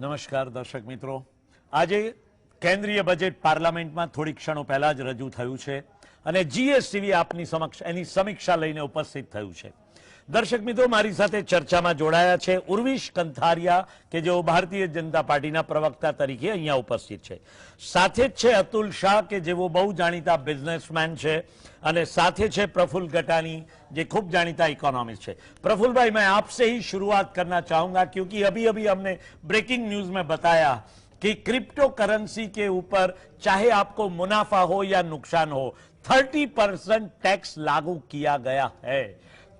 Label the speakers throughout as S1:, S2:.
S1: નમસ્કાર દર્શક મિત્રો, આજે કેન્દ્રીય બજેટ પાર્લામેન્ટમાં થોડી ક્ષણો પહેલા જ રજૂ થયું છે અને જીએસટીવી આપની સમક્ષ એની સમીક્ષા લઈને ઉપસ્થિત થયું છે. દર્શક મિત્રો, મારી સાથે ચર્ચામાં જોડાયા છે ઉર્વિશ કંથારિયા કે જેઓ ભારતીય જનતા પાર્ટીના પ્રવક્તા તરીકે અહીંયા ઉપસ્થિત છે. સાથે જ છે અતુલ શાહ કે જેઓ બહુ જાણીતા બિઝનેસમેન છે અને સાથે છે प्रफुल्ल गटानी जो खूब जानीता इकोनॉमिस्ट है. प्रफुल्ल भाई, मैं आपसे ही शुरुआत करना चाहूंगा क्योंकि अभी अभी हमने ब्रेकिंग न्यूज में बताया कि क्रिप्टो करेंसी के ऊपर चाहे आपको मुनाफा हो या नुकसान हो 30% टैक्स लागू किया गया है.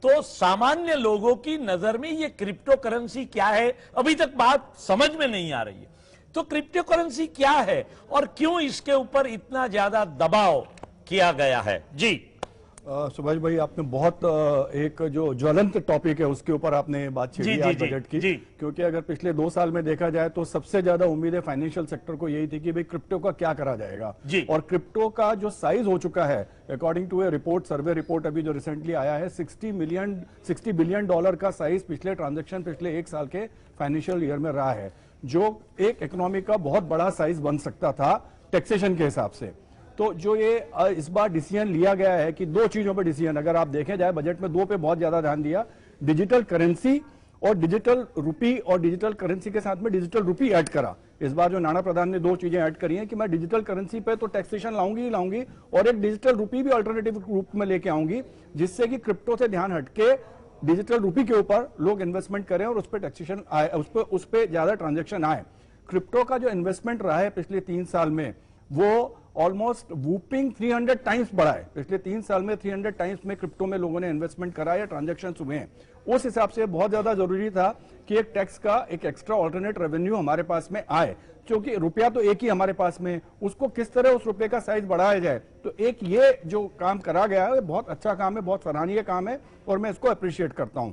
S1: तो सामान्य लोगों की नजर में ये क्रिप्टो करेंसी क्या है, अभी तक बात समझ में नहीं आ रही है. तो क्रिप्टो करेंसी क्या है और क्यों इसके ऊपर इतना ज्यादा दबाव किया गया है? जी
S2: सुभाष भाई, आपने बहुत एक जो ज्वलंत टॉपिक है उसके ऊपर आपने बात छेड़ी आज बजट की. क्योंकि अगर पिछले 2 साल में देखा जाए तो सबसे ज्यादा उम्मीदें फाइनेंशियल सेक्टर को यही थी कि भाई क्रिप्टो का क्या करा जाएगा. और क्रिप्टो का जो साइज हो चुका है, according to a report, survey report अभी जो रिसेंटली आया है, $60 बिलियन का साइज पिछले ट्रांजेक्शन पिछले 1 साल के फाइनेंशियल ईयर में रहा है, जो एक इकोनॉमी का बहुत बड़ा साइज बन सकता था टैक्सेशन के हिसाब से. तो जो ये इस बार डिसीजन लिया गया है कि 2 चीजों पर डिसीजन, अगर आप देखें जाए बजट में 2 पे बहुत ज्यादा ध्यान दिया, डिजिटल करेंसी और डिजिटल रुपी, और डिजिटल करेंसी के साथ में डिजिटल रुपी ऐड करा. इस बार जो नाना प्रधान ने 2 चीजें ऐड करी हैं कि मैं डिजिटल करेंसी पे तो टैक्सेशन लाऊंगी ही लाऊंगी और एक डिजिटल रुपी भी अल्टरनेटिव रूप में लेके आऊंगी, जिससे कि क्रिप्टो से ध्यान हटके डिजिटल रुपी के ऊपर लोग इन्वेस्टमेंट करें और उस पर टैक्सेशन आए, उस पर ज्यादा ट्रांजेक्शन आए. क्रिप्टो का जो इन्वेस्टमेंट रहा है पिछले 3 साल में वो ऑलमोस्ट वूपिंग 300 टाइम्स बढ़ा है. पिछले 3 साल में 300 टाइम्स में क्रिप्टो में लोगों ने इन्वेस्टमेंट करा या ट्रांजैक्शन हुए हैं. उस हिसाब से बहुत ज्यादा जरूरी था कि एक टैक्स का एक एक्स्ट्रा ऑल्टरनेट रेवेन्यू हमारे पास में आए, क्योंकि रुपया तो एक ही हमारे पास में, उसको किस तरह उस रुपये का साइज बढ़ाया जाए. तो एक ये जो काम करा गया है बहुत अच्छा काम है, बहुत सराहनीय काम है और मैं इसको अप्रिशिएट करता हूं.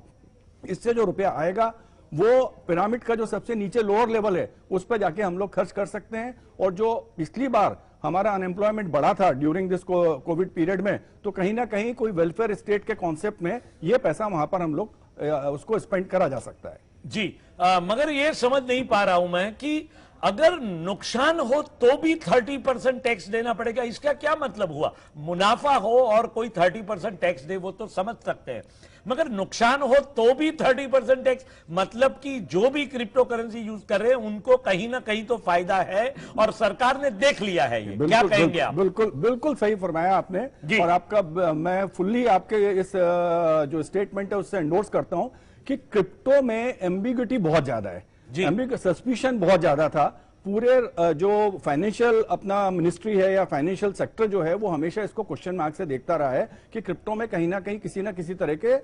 S2: इससे जो रुपया आएगा वो पिरामिड का जो सबसे नीचे लोअर लेवल है उस पर जाके हम लोग खर्च कर सकते हैं. और जो पिछली बार हमारा अनएम्प्लॉयमेंट बढ़ा था ड्यूरिंग दिस कोविड पीरियड में, तो कहीं ना कहीं कोई वेलफेयर स्टेट के कॉन्सेप्ट में ये पैसा वहां पर हम लोग उसको स्पेंड करा जा सकता है.
S1: जी मगर ये समझ नहीं पा रहा हूं मैं कि अगर नुकसान हो तो भी 30% टैक्स देना पड़ेगा, इसका क्या मतलब हुआ? मुनाफा हो और कोई 30% टैक्स दे वो तो समझ सकते हैं, मगर नुकसान हो तो भी 30% टैक्स, मतलब कि जो भी क्रिप्टो करेंसी यूज कर रहे हैं उनको कहीं ना कहीं तो फायदा है और सरकार ने देख लिया है. ये क्या कहेंगे आप?
S2: बिल्कुल सही फरमाया आपने और आपका मैं फुल्ली आपके इस जो स्टेटमेंट है उससे एंडोर्स करता हूं कि क्रिप्टो में एम्बिग्यूटी बहुत ज्यादा है, सस्पिशन बहुत ज्यादा था. पूरे जो फाइनेंशियल अपना मिनिस्ट्री है या फाइनेंशियल सेक्टर जो है वो हमेशा इसको क्वेश्चन मार्क से देखता रहा है कि क्रिप्टो में कहीं ना कहीं किसी ना किसी तरह के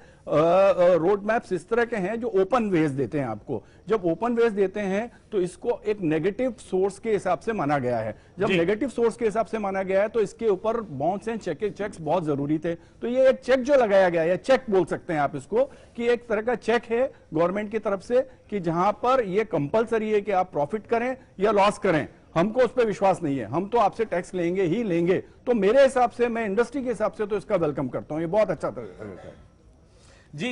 S2: रोड मैप्स इस तरह के हैं जो ओपन वेज देते हैं आपको. जब ओपन वेज देते हैं तो इसको एक नेगेटिव सोर्स के हिसाब से माना गया है. जब नेगेटिव सोर्स के हिसाब से माना गया है तो इसके ऊपर बाउंस एंड चेक्स बहुत जरूरी थे. तो ये एक चेक जो लगाया गया है, चेक बोल सकते हैं आप इसको, कि एक तरह का चेक है गवर्नमेंट की तरफ से कि जहां पर ये कंपलसरी है कि आप प्रॉफिट करें या लॉस करें, हमको उस पर विश्वास नहीं है, हम तो आपसे टैक्स लेंगे ही लेंगे. तो मेरे हिसाब से, मैं इंडस्ट्री के हिसाब से तो इसका वेलकम करता हूं. ये बहुत अच्छा तरीका है.
S1: जी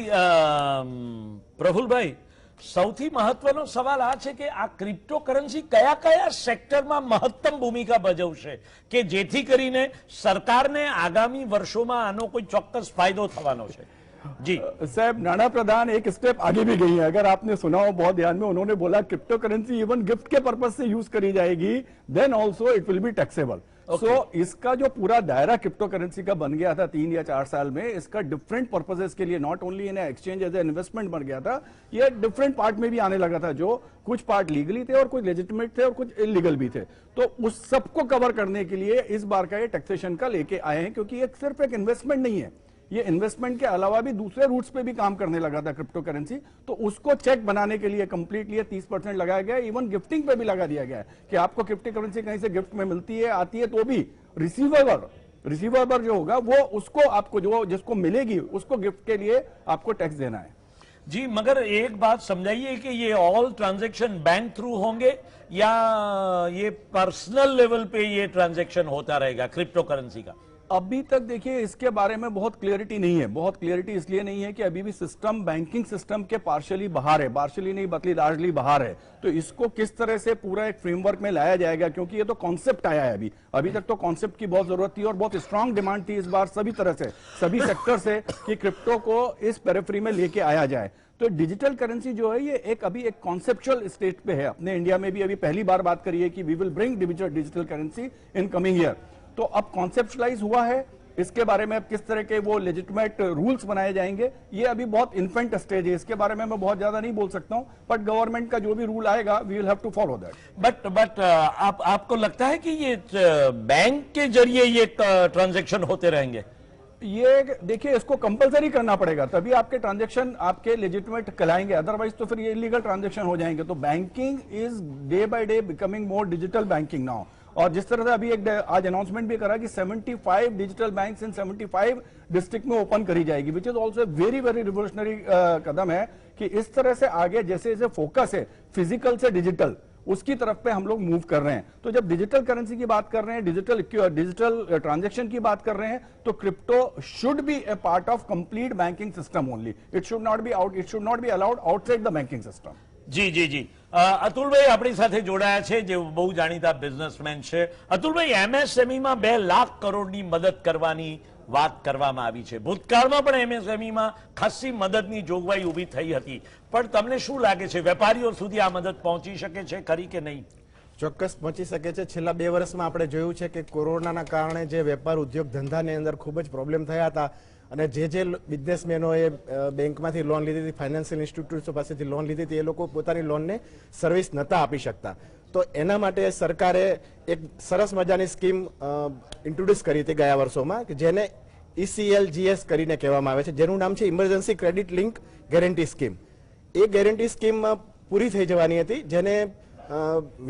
S1: प्रफुल्ल भाई, સૌથી મહત્વનો સવાલ આ છે કે આ ક્રિપ્ટો કરન્સી કયા કયા સેક્ટરમાં મહત્તમ ભૂમિકા ભજવશે કે જેથી કરીને સરકારને આગામી વર્ષોમાં આનો કોઈ ચોક્કસ ફાયદો થવાનો છે? जी
S2: साहब, नाना प्रधान एक स्टेप आगे भी गई है. अगर आपने सुना हो बहुत ध्यान में, उन्होंने बोला क्रिप्टो करेंसी इवन गिफ्ट के पर्पज से यूज करी जाएगी, then also it will be taxable. So इसका जो पूरा दायरा क्रिप्टो करेंसी का बन गया था 3 या 4 साल में, इसका डिफरेंट पर्पजेस के लिए, not only in exchange as a investment बन गया था, ये डिफरेंट पार्ट में भी आने लगा था, जो कुछ पार्ट लीगली थे और कुछ लेजिटिमेट थे और कुछ इलीगल भी थे. तो उस सबको कवर करने के लिए इस बार का ये टैक्सेशन का लेके आए हैं, क्योंकि ये सिर्फ एक इन्वेस्टमेंट नहीं है, ये इन्वेस्टमेंट के अलावा भी दूसरे रूट्स पे भी काम करने लगा था क्रिप्टो करेंसी. तो उसको चेक बनाने के लिए कंप्लीटली 30% लगाया गया. इवन गिफ्टिंग पे भी लगा दिया गया है कि आपको क्रिप्टो करेंसी कहीं से गिफ्ट में मिलती है, आती है, तो भी रिसीवर जो होगा वो उसको आपको जो जिसको मिलेगी उसको गिफ्ट के लिए आपको टैक्स देना है.
S1: जी मगर एक बात समझाइए कि ये ऑल ट्रांजैक्शन बैंक थ्रू होंगे या ये पर्सनल लेवल पे ये ट्रांजैक्शन होता रहेगा क्रिप्टो करेंसी का?
S2: अभी तक देखिए इसके बारे में बहुत क्लियरिटी नहीं है। बहुत क्लियरिटी इसलिए नहीं है कि अभी भी सिस्टम, बैंकिंग सिस्टम के पार्शियली बाहर है, पार्शियली नहीं बल्कि लार्जली बाहर है। तो इसको किस तरह से पूरा एक फ्रेमवर्क में लाया जाएगा, क्योंकि ये तो कॉन्सेप्ट आया है अभी तक तो कॉन्सेप्ट की बहुत जरूरत थी और बहुत स्ट्रांग डिमांड थी इस बार सभी तरह से, सभी सेक्टर से, कि क्रिप्टो को इस पेरिफेरी में लेके आया जाए। तो डिजिटल करेंसी जो है ये अभी एक कॉन्सेप्चुअल स्टेट पे है। अपने इंडिया में भी अभी पहली बार बात करी है कि we will bring digital currency in coming year. तो अब कॉन्सेप्चुलाइज हुआ है, इसके बारे में अब किस तरह के वो लेजिटिमेट रूल्स बनाए जाएंगे ये अभी बहुत इन्फेंट स्टेज है, इसके बारे में मैं बहुत ज्यादा नहीं बोल सकता हूं। बट गवर्नमेंट का जो भी रूल आएगा we will have to follow that.
S1: But आपको लगता है कि ये बैंक के जरिए ये ट्रांजैक्शन होते रहेंगे?
S2: ये देखिए इसको कंपलसरी करना पड़ेगा, तभी आपके ट्रांजैक्शन आपके लेजिटिमेट कहलाएंगे, अदरवाइज तो फिर ये इलीगल ट्रांजैक्शन हो जाएंगे। तो banking is day by day becoming more digital banking now. और जिस तरह से अभी एक आज अनाउंसमेंट भी करा कि 75 डिजिटल बैंक्स इन 75 डिस्ट्रिक्ट में ओपन करी जाएगी, which is also very very revolutionary कदम है कि इस तरह से आगे जैसे जैसे फोकस है फिजिकल से डिजिटल उसकी तरफ पे हम लोग मूव कर रहे हैं। तो जब डिजिटल करेंसी की बात कर रहे हैं, डिजिटल ट्रांजैक्शन की बात कर रहे हैं, तो crypto should be a part of complete banking system only. It should not be allowed outside the banking system.
S1: જી જી જી અતુલભાઈ આપણી સાથે જોડાયા છે, જે બહુ જાણીતા બિઝનેસમેન છે. અતુલભાઈ, એમએસએમઈ માં 2 લાખ કરોડની મદદ કરવાની વાત કરવામાં આવી છે. ભૂતકાળમાં પણ એમએસએમઈ માં ખાસી મદદની જોગવાઈ ઊભી થઈ હતી, પણ તમને શું લાગે છે વેપારીઓ સુધી આ મદદ પહોંચી શકે છે ખરી કે નહીં?
S3: ચોક્કસ પહોંચી શકે છે. છેલ્લા 2 વર્ષમાં આપણે જોયું છે કે કોરોનાના કારણે જે વેપાર ઉદ્યોગ ધંધાની અંદર ખૂબ જ પ્રોબ્લેમ થયા હતા અને જે બિઝનેસમેનોએ બેંકમાંથી લોન લીધી હતી, ફાઇનાન્શિયલ ઇન્સ્ટિટ્યૂટ્સ પાસેથી લોન લીધી હતી, એ લોકો પોતાની લોનને સર્વિસ નહોતા આપી શકતા. તો એના માટે સરકારે એક સરસ મજાની સ્કીમ ઇન્ટ્રોડ્યુસ કરી હતી ગયા વર્ષોમાં, કે જેને ECLGS કરીને કહેવામાં આવે છે, જેનું નામ છે emergency credit link guarantee scheme. એ ગેરંટી સ્કીમ પૂરી થઈ જવાની હતી, જેને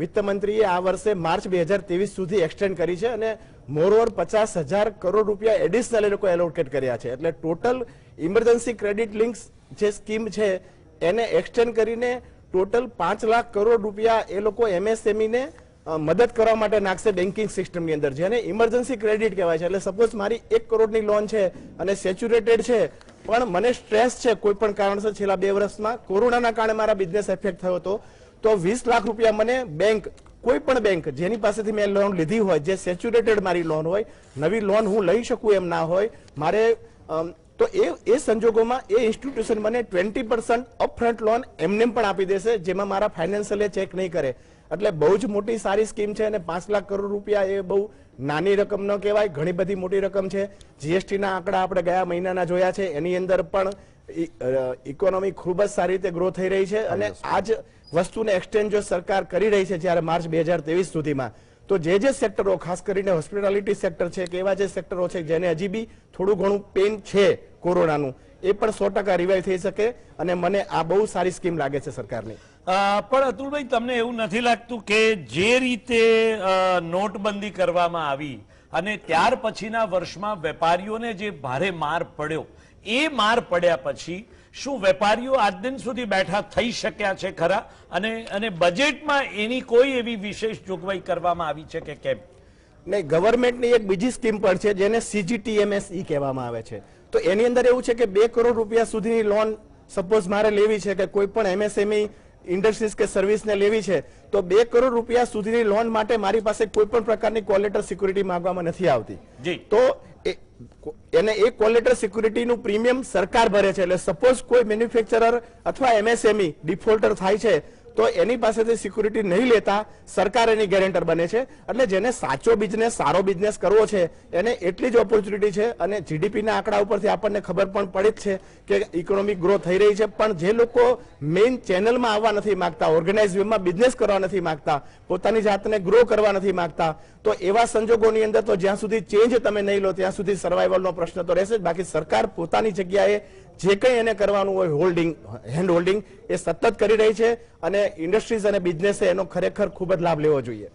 S3: વિત્તમંત્રીએ આ વર્ષે માર્ચ 2023 સુધી એક્સટેન્ડ કરી છે અને મોરઓવર 50,000 કરોડ રૂપિયા એડિશનલ એ લોકો એલોકેટ કર્યા છે. એટલે ટોટલ ઇમરજન્સી ક્રેડિટ લિંક જે સ્કીમ છે એને એક્સટેન્ડ કરીને ટોટલ 5 લાખ કરોડ રૂપિયા એ લોકો MSME ને મદદ કરવા માટે નાખશે બેન્કિંગ સિસ્ટમની અંદર, જેને ઇમરજન્સી ક્રેડિટ કહેવાય છે. એટલે સપોઝ મારી 1 કરોડની લોન છે અને સેચ્યુરેટેડ છે, પણ મને સ્ટ્રેસ છે કોઈ પણ કારણસર, છેલ્લા 2 વર્ષમાં કોરોનાના કારણે મારા બિઝનેસ એફેક્ટ થયો હતો, તો 20 લાખ રૂપિયા મને બેંક, કોઈ પણ બેંક જેની પાસેથી મેં લોન લીધી હોય, જે સેચ્યુરેટેડ મારી લોન હોય, નવી લોન હું લઈ શકું એમ ના હોય મારે, તો એ સંજોગોમાં એ ઇન્સ્ટિટ્યુશન મને 20% અપફ્રન્ટ લોન એમને પણ આપી દેશે, જેમાં મારા ફાઇનાન્શિયલ ચેક નહીં કરે. એટલે બહુ જ મોટી સારી સ્કીમ છે અને 5 લાખ કરોડ રૂપિયા એ બહુ નાની રકમ ન કહેવાય, ઘણી બધી મોટી રકમ છે. જીએસટીના આંકડા આપણે ગયા મહિનાના જોયા છે, એની અંદર પણ ઇકોનોમી ખૂબ જ સારી રીતે ગ્રો થઈ રહી છે. અને આ જ વસ્તુને એક્સટેન્ડ જો સરકાર કરી રહી છે જ્યારે માર્ચ 2023 સુધીમાં, તો જે સેક્ટરો, ખાસ કરીને હોસ્પિટાલિટી સેક્ટર છે કે એવા જે સેક્ટરો છે જેને હજી બી થોડું ઘણું પેન છે કોરોનાનું, એ પણ 100% રિવાઇવ થઈ શકે. અને મને આ બહુ સારી સ્કીમ લાગે છે સરકારની.
S1: પણ અતુલભાઈ, તમને એવું નથી લાગતું કે જે રીતે નોટબંધી કરવામાં આવી અને ત્યાર પછીના વર્ષમાં વેપારીઓને જે ભારે માર પડ્યો, એ માર પડ્યા પછી શું વેપારીઓ આજ દિન સુધી બેઠા થઈ શક્યા છે ખરા? અને બજેટમાં એની કોઈ એવી વિશેષ જોગવાઈ કરવામાં આવી છે કે કેમ?
S3: નહીં, ગવર્મેન્ટની એક બીજી સ્કીમ પણ છે જેને CGTMSE કહેવામાં આવે છે. તો એની અંદર એવું છે કે 2 કરોડ રૂપિયા સુધીની લોન સપોઝ મારે લેવી છે, કે કોઈ પણ MSME ઇન્ડસ્ટ્રીઝ કે સર્વિસને લેવી છે, તો 2 કરોડ રૂપિયા સુધીની લોન માટે મારી પાસે કોઈ પણ પ્રકારની કોલેટર સિક્યુરિટી માંગવામાં નથી આવતી. તો એને એ કોલેટર સિક્યુરિટીનું પ્રીમિયમ સરકાર ભરે છે. એટલે સપોઝ કોઈ મેન્યુફેક્ચરર અથવા MSME ડિફોલ્ટર થાય છે, તો એની પાસેથી સિક્યુરિટી નહીં લેતા સરકાર એની ગેરેન્ટર બને છે. એટલે જેને સાચો બિઝનેસ, સારો બિઝનેસ કરવો છે એને એટલી જ ઓપોર્ચ્યુનિટી છે. અને જીડીપીના આંકડા ઉપરથી આપણને ખબર પણ પડી જ છે કે ઇકોનોમિક ગ્રોથ થઈ રહી છે. પણ જે લોકો મેઇન ચેનલમાં આવવા નથી માંગતા, ઓર્ગેનાઇઝ વેમાં બિઝનેસ કરવા નથી માંગતા, પોતાની જાતને ગ્રો કરવા નથી માંગતા, તો એવા સંજોગોની અંદર તો જ્યાં સુધી ચેન્જ તમે નહીં લો ત્યાં સુધી સર્વાઈવલનો પ્રશ્ન તો રહેશે જ. બાકી સરકાર પોતાની જગ્યાએ જે કંઈ એને કરવાનું હોય હેન્ડ હોલ્ડિંગ એ સતત કરી રહી છે અને ઇન્ડસ્ટ્રીઝ અને બિઝનેસે એનો ખરેખર ખૂબ જ લાભ લેવો જોઈએ.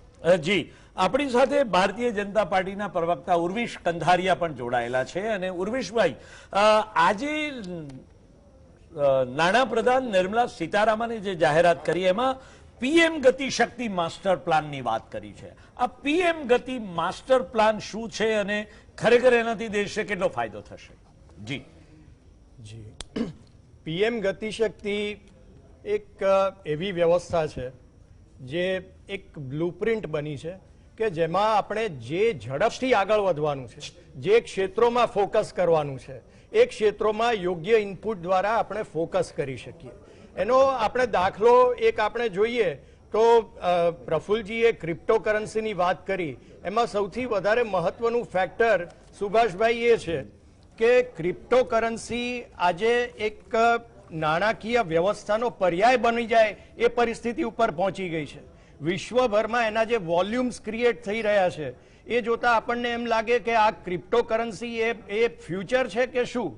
S1: જી, આપણી સાથે ભારતીય જનતા પાર્ટીના પ્રવક્તા ઉર્વિશ કંધારિયા પણ જોડાયેલા છે. અને ઉર્વિશભાઈ, આજે નાણાપ્રધાન નિર્મલા સીતારામને જે જાહેરાત કરી એમાં પીએમ ગતિ શક્તિ માસ્ટર પ્લાનની વાત કરી છે. આ પીએમ ગતિ માસ્ટર પ્લાન શું છે અને ખરેખર એનાથી દેશને કેટલો ફાયદો થશે? જી
S4: જી પીએમ ગતિ શક્તિ એક એવી વ્યવસ્થા છે જે એક બ્લુપ્રિન્ટ બની છે કે જેમાં આપણે જે ઝડપથી આગળ વધવાનું છે, જે ક્ષેત્રોમાં ફોકસ કરવાનું છે, એ ક્ષેત્રોમાં યોગ્ય ઇનપુટ દ્વારા આપણે ફોકસ કરી શકીએ. એનો આપણે દાખલો એક આપણે જોઈએ તો પ્રફુલજીએ ક્રિપ્ટોકરન્સીની વાત કરી. એમાં સૌથી વધારે મહત્વનું ફેક્ટર સુભાષભાઈ એ છે કે ક્રિપ્ટોકરન્સી આજે એક નાણાકીય વ્યવસ્થાનો પર્યાય બની જાય એ પરિસ્થિતિ ઉપર પહોંચી ગઈ છે. વિશ્વભરમાં એના જે વોલ્યુમ્સ ક્રિએટ થઈ રહ્યા છે એ જોતા આપણને એમ લાગે કે આ ક્રિપ્ટોકરન્સી એ ફ્યુચર છે કે શું.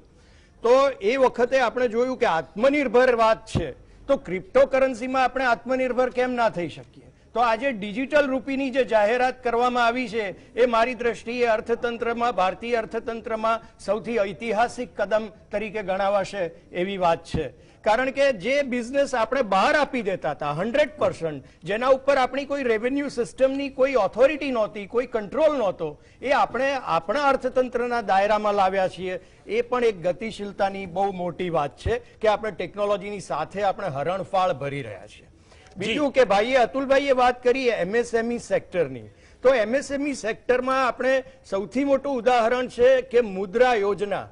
S4: તો એ વખતે આપણે જોયું કે આત્મનિર્ભર વાત છે, તો ક્રિપ્ટોકરન્સીમાં આપણે આત્મનિર્ભર કેમ ના થઈ શકીએ? તો આજે ડિજિટલ રૂપીની જે જાહેરાત કરવામાં આવી છે એ મારી દ્રષ્ટિએ અર્થતંત્રમાં, ભારતીય અર્થતંત્રમાં સૌથી ઐતિહાસિક કદમ તરીકે ગણાવાશે એવી વાત છે. કારણ કે જે બિઝનેસ આપણે બહાર આપી દેતા હતા 100%, જેના ઉપર આપણી કોઈ રેવન્યુ સિસ્ટમની કોઈ ઓથોરિટી નહોતી, કોઈ કંટ્રોલ નહોતો, એ આપણે આપણા અર્થતંત્રના દાયરામાં લાવ્યા છીએ. એ પણ એક ગતિશીલતાની બહુ મોટી વાત છે કે આપણે ટેકનોલોજીની સાથે આપણે હરણફાળ ભરી રહ્યા છીએ. બીજું કે ભાઈએ અતુલભાઈએ વાત કરી એમએસએમઈ સેક્ટરની, તો એમએસએમઈ સેક્ટરમાં આપણે સૌથી મોટું ઉદાહરણ છે કે મુદ્રા યોજના.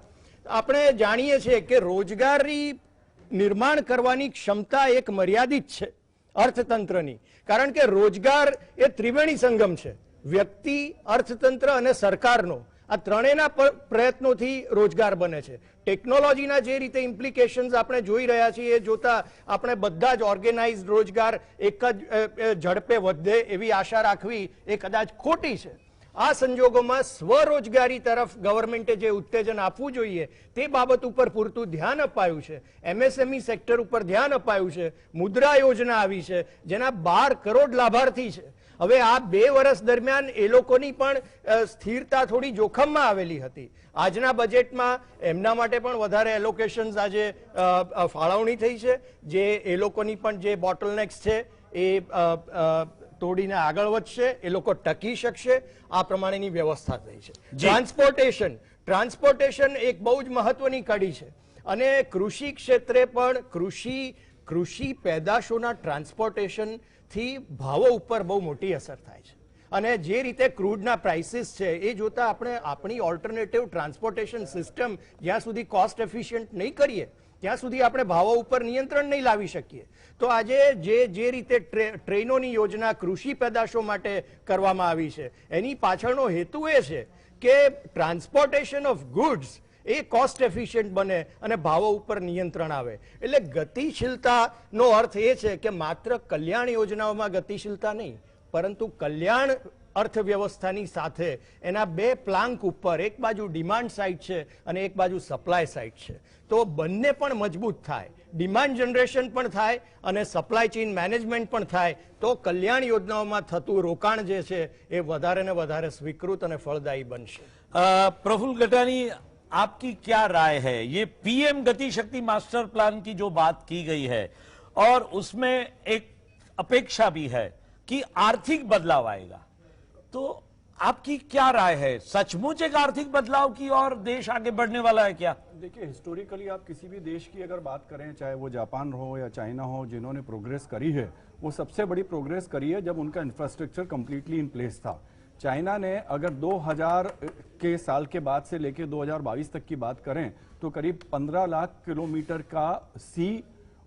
S4: આપણે જાણીએ છીએ કે રોજગારી નિર્માણ કરવાની ક્ષમતા એક મર્યાદિત છે અર્થતંત્રની, કારણ કે રોજગાર એ ત્રિવેણી સંગમ છે, વ્યક્તિ, અર્થતંત્ર અને સરકારનો. આ ત્રણેયના પ્રયત્નોથી રોજગાર બને છે. ટેકનોલોજીના જે રીતે ઇમ્પ્લિકેશન્સ આપણે જોઈ રહ્યા છીએ એ જોતા આપણે બધા જ ઓર્ગેનાઇઝડ રોજગાર એક જ ઝડપે વધે એવી આશા રાખવી એ કદાચ ખોટી છે. આ સંજોગોમાં સ્વરોજગારી તરફ ગવર્મેન્ટે જે ઉત્તેજન આપવું જોઈએ તે બાબત ઉપર પૂરતું ધ્યાન અપાયું છે. એમએસએમઈ સેક્ટર ઉપર ધ્યાન અપાયું છે. મુદ્રા યોજના આવી છે જેના 12 કરોડ લાભાર્થી છે. હવે આ 2 વર્ષ દરમિયાન એ લોકોની પણ સ્થિરતા થોડી જોખમમાં આવેલી હતી. આજના બજેટમાં એમના માટે પણ વધારે એલોકેશન્સ આજે ફાળવણી થઈ છે, જે એ લોકોની પણ જે બોટલનેક્સ છે એ તોડીને આગળ વધશે, એ લોકો ટકી શકશે, આ પ્રમાણેની વ્યવસ્થા થઈ છે. ટ્રાન્સપોર્ટેશન એક બહુ જ મહત્વની કડી છે અને કૃષિ ક્ષેત્રે પણ કૃષિ પેદાશોના ટ્રાન્સપોર્ટેશન થી ભાવો ઉપર બહુ મોટી અસર થાય છે. અને જે રીતે ક્રૂડના પ્રાઇસીસ છે એ જોતા આપણે આપણી ઓલ્ટરનેટિવ ટ્રાન્સપોર્ટેશન સિસ્ટમ જ્યાં સુધી કોસ્ટ એફિશિયન્ટ નહીં કરીએ ત્યાં સુધી આપણે ભાવો ઉપર નિયંત્રણ નહીં લાવી શકીએ. તો આજે જે રીતે ટ્રેનોની યોજના કૃષિ પેદાશો માટે કરવામાં આવી છે એની પાછળનો હેતુ એ છે કે transportation of goods A cost efficient બને અને ભાવો ઉપર નિયંત્રણ આવે. એટલે ગતિશીલતાનો અર્થ એ છે કે માત્ર કલ્યાણ યોજનાઓમાં ગતિશીલતા નહીં, પરંતુ કલ્યાણ અર્થવ્યવસ્થાની સાથે એના 2 પ્લાંક ઉપર, એક બાજુ ડિમાન્ડ સાઇડ છે અને એક બાજુ સપ્લાય સાઇડ છે. તો બંને પણ મજબૂત થાય, ડિમાન્ડ જનરેશન પણ થાય અને સપ્લાય ચેઇન મેનેજમેન્ટ પણ થાય, તો કલ્યાણ યોજનાઓમાં થતું રોકાણ જે છે એ વધારે ને વધારે સ્વીકૃત અને ફળદાયી બનશે.
S1: प्रफुल्ल गटानी, आपकी क्या राय है? ये पीएम गति शक्ति मास्टर प्लान की जो बात की गई है और उसमें एक अपेक्षा भी है कि आर्थिक बदलाव आएगा, तो आपकी क्या राय है? सचमुच एक आर्थिक बदलाव की और देश आगे बढ़ने वाला है क्या?
S2: देखिए, हिस्टोरिकली आप किसी भी देश की अगर बात करें, चाहे वो जापान हो या चाइना हो, जिन्होंने प्रोग्रेस करी है वो सबसे बड़ी प्रोग्रेस करी है जब उनका इंफ्रास्ट्रक्चर कंप्लीटली इन प्लेस था. चाइना ने अगर 2000 के साल के बाद से लेकर 2022 तक की बात करें तो करीब 15 लाख किलोमीटर का सी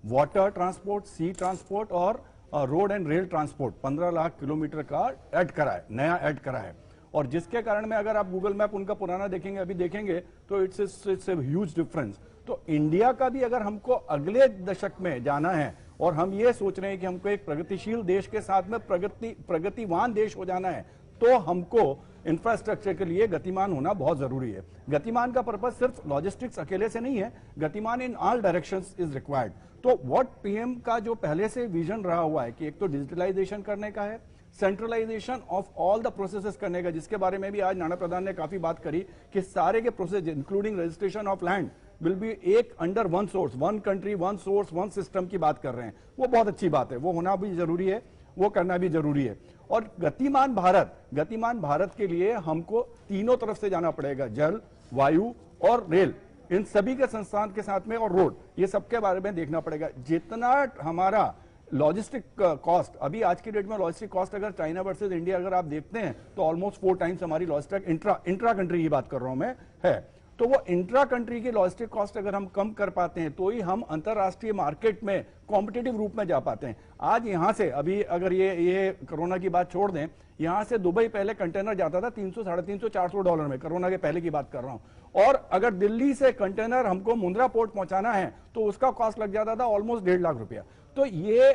S2: वाटर ट्रांसपोर्ट, सी ट्रांसपोर्ट और road and rail transport 15 lakh kilometre का ऐड करा है, नया ऐड करा है. और जिसके कारण में अगर आप गूगल मैप उनका पुराना देखेंगे, अभी देखेंगे तो इट्स ए ह्यूज डिफरेंस. तो इंडिया का भी अगर हमको अगले दशक में जाना है और हम ये सोच रहे हैं कि हमको एक प्रगतिशील देश के साथ में प्रगतिवान देश हो जाना है, तो हमको इंफ्रास्ट्रक्चर के लिए गतिमान होना बहुत जरूरी है. गतिमान का पर्पस सिर्फ लॉजिस्टिक्स अकेले से नहीं है, गतिमान in all directions is required. तो व्हाट पीएम का जो पहले से विजन रहा हुआ है कि एक तो डिजिटलाइजेशन करने का है, centralisation of all the processes करने का, जिसके बारे में भी आज नाना प्रधान ने काफी बात करी कि सारे के process including registration of land will be एक under one source, one country one source one system की बात कर रहे हैं, वो बहुत अच्छी बात है, वो होना भी जरूरी है, वो करना भी जरूरी है। और गतिमान भारत के लिए हमको तीनों तरफ से जाना पड़ेगा, जल, वायु और रेल, इन सभी के संस्थान के साथ में, और रोड, ये सबके बारे में देखना पड़ेगा। जितना हमारा लॉजिस्टिक कॉस्ट, अभी आज की डेट में लॉजिस्टिक कॉस्ट अगर चाइना वर्सेस इंडिया अगर आप देखते हैं तो ऑलमोस्ट 4 टाइम्स हमारी लॉजिस्टिक इंट्रा कंट्री की बात कर रहा हूं मैं है। तो वो इंट्रा कंट्री की लॉजिस्टिक कॉस्ट अगर हम कम कर पाते हैं तो ही हम अंतरराष्ट्रीय मार्केट में कॉम्पिटिटिव रूप में जा पाते हैं। आज यहां से, अभी अगर ये कोरोना की बात छोड़ दें, यहां से दुबई पहले कंटेनर जाता था 300, $350, $400 में, कोरोना के पहले की बात कर रहा हूं। और अगर दिल्ली से कंटेनर हमको मुंद्रा पोर्ट पहुंचाना है तो उसका कॉस्ट लग जाता था ऑलमोस्ट 1.5 लाख रुपया। तो ये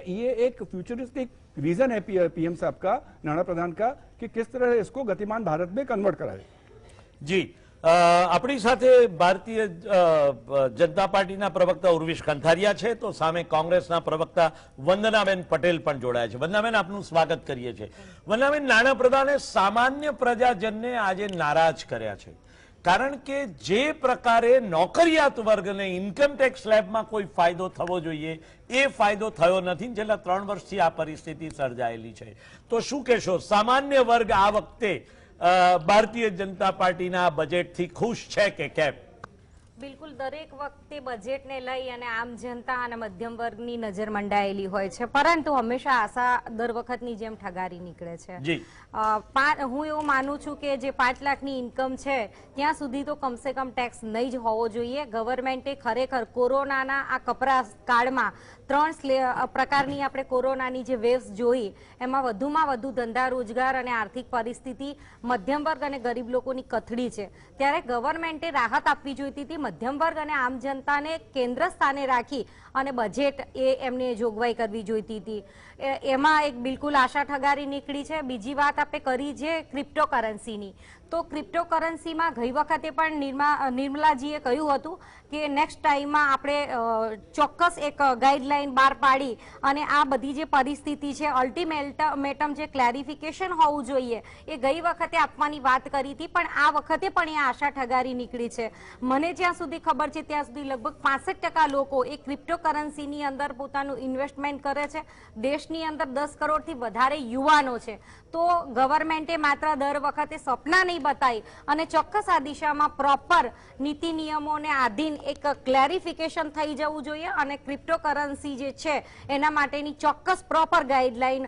S2: एक फ्यूचरिस्टिक रीजन है पीएम साहब का, नाना प्रधान का, कि किस तरह इसको गतिमान भारत में कन्वर्ट कराए।
S1: जी, આપણી સાથે ભારતીય જનતા પાર્ટીના પ્રવક્તા ઉર્વિશ કંથારિયા છે, તો સામે કોંગ્રેસના પ્રવક્તા વંદનાબેન પટેલ પણ જોડાયા છે। વંદનાબેન, આપનું સ્વાગત કરીએ છીએ। વંદનાબેન, નાણા પ્રધાને સામાન્ય પ્રજાજનને આજે નારાજ કર્યા છે, કારણ કે જે પ્રકારે નોકરિયાત વર્ગને ઇન્કમ ટેક્સ સ્લેબમાં કોઈ ફાયદો થવો જોઈએ એ ફાયદો થયો નથી। છેલ્લા 3 વર્ષથી આ પરિસ્થિતિ સર્જાયેલી છે, તો શું કહેશો? સામાન્ય વર્ગ આ વખતે ભારતીય જનતા પાર્ટીના બજેટથી ખુશ છે કે કેમ?
S5: બિલકુલ, દરેક વખતે બજેટને લઈ અને આમ જનતા અને મધ્યમ વર્ગની નજર મંડાયેલી હોય છે, પરંતુ હંમેશા આશા દર વખતની જેમ ઠગારી નીકળે છે। હું એવું માનું છું કે જે 5 લાખની ઇન્કમ છે ત્યાં સુધી તો કમસે કમ ટેક્સ નહીં જ હોવો જોઈએ। ગવર્મેન્ટે ખરેખર કોરોનાના આ કપરા કાળમાં 3 પ્રકારની આપણે કોરોનાની જે વેવ્સ જોઈ એમાં વધુમાં વધુ ધંધા રોજગાર અને આર્થિક પરિસ્થિતિ મધ્યમ વર્ગ અને ગરીબ લોકોની કથળી છે, ત્યારે ગવર્મેન્ટે રાહત આપવી જોઈતી હતી। મધ્યમ વર્ગ અને આમ જનતાને કેન્દ્ર સ્થાને રાખી અને બજેટ એમને જોગવાઈ કરવી જોઈતી હતી। એમાં એક બિલકુલ આશા ઠગારી નીકળી છે। બીજી વાત આપણે કરી છે ક્રિપ્ટોકરન્સીની, તો ક્રિપ્ટોકરન્સીમાં ગઈ વખતે પણ નિર્મલાજીએ કહ્યું હતું કે નેક્સ્ટ ટાઈમમાં આપણે ચોક્કસ એક ગાઈડલાઈન બહાર પાડી અને આ બધી જે પરિસ્થિતિ છે અલ્ટિમેટમ જે ક્લેરિફિકેશન હોવું જોઈએ એ ગઈ વખતે આપવાની વાત કરી હતી, પણ આ વખતે પણ એ આશા ઠગારી નીકળી છે। મને જ્યાં સુધી ખબર છે ત્યાં સુધી લગભગ 65% લોકો એ ક્રિપ્ટોકરન્સીની અંદર પોતાનું ઇન્વેસ્ટમેન્ટ કરે છે। દેશની અંદર 10 કરોડથી વધારે યુવાનો છે, તો ગવર્મેન્ટે માત્ર દર વખતે સપના નહીં બતાવી અને ચોક્કસ આ દિશામાં પ્રોપર નીતિ નિયમોને આધીન એક ક્લેરિફિકેશન થઈ જવું જોઈએ અને ક્રિપ્ટોકરન્સી જે છે એના માટેની ચોક્કસ પ્રોપર ગાઈડલાઈન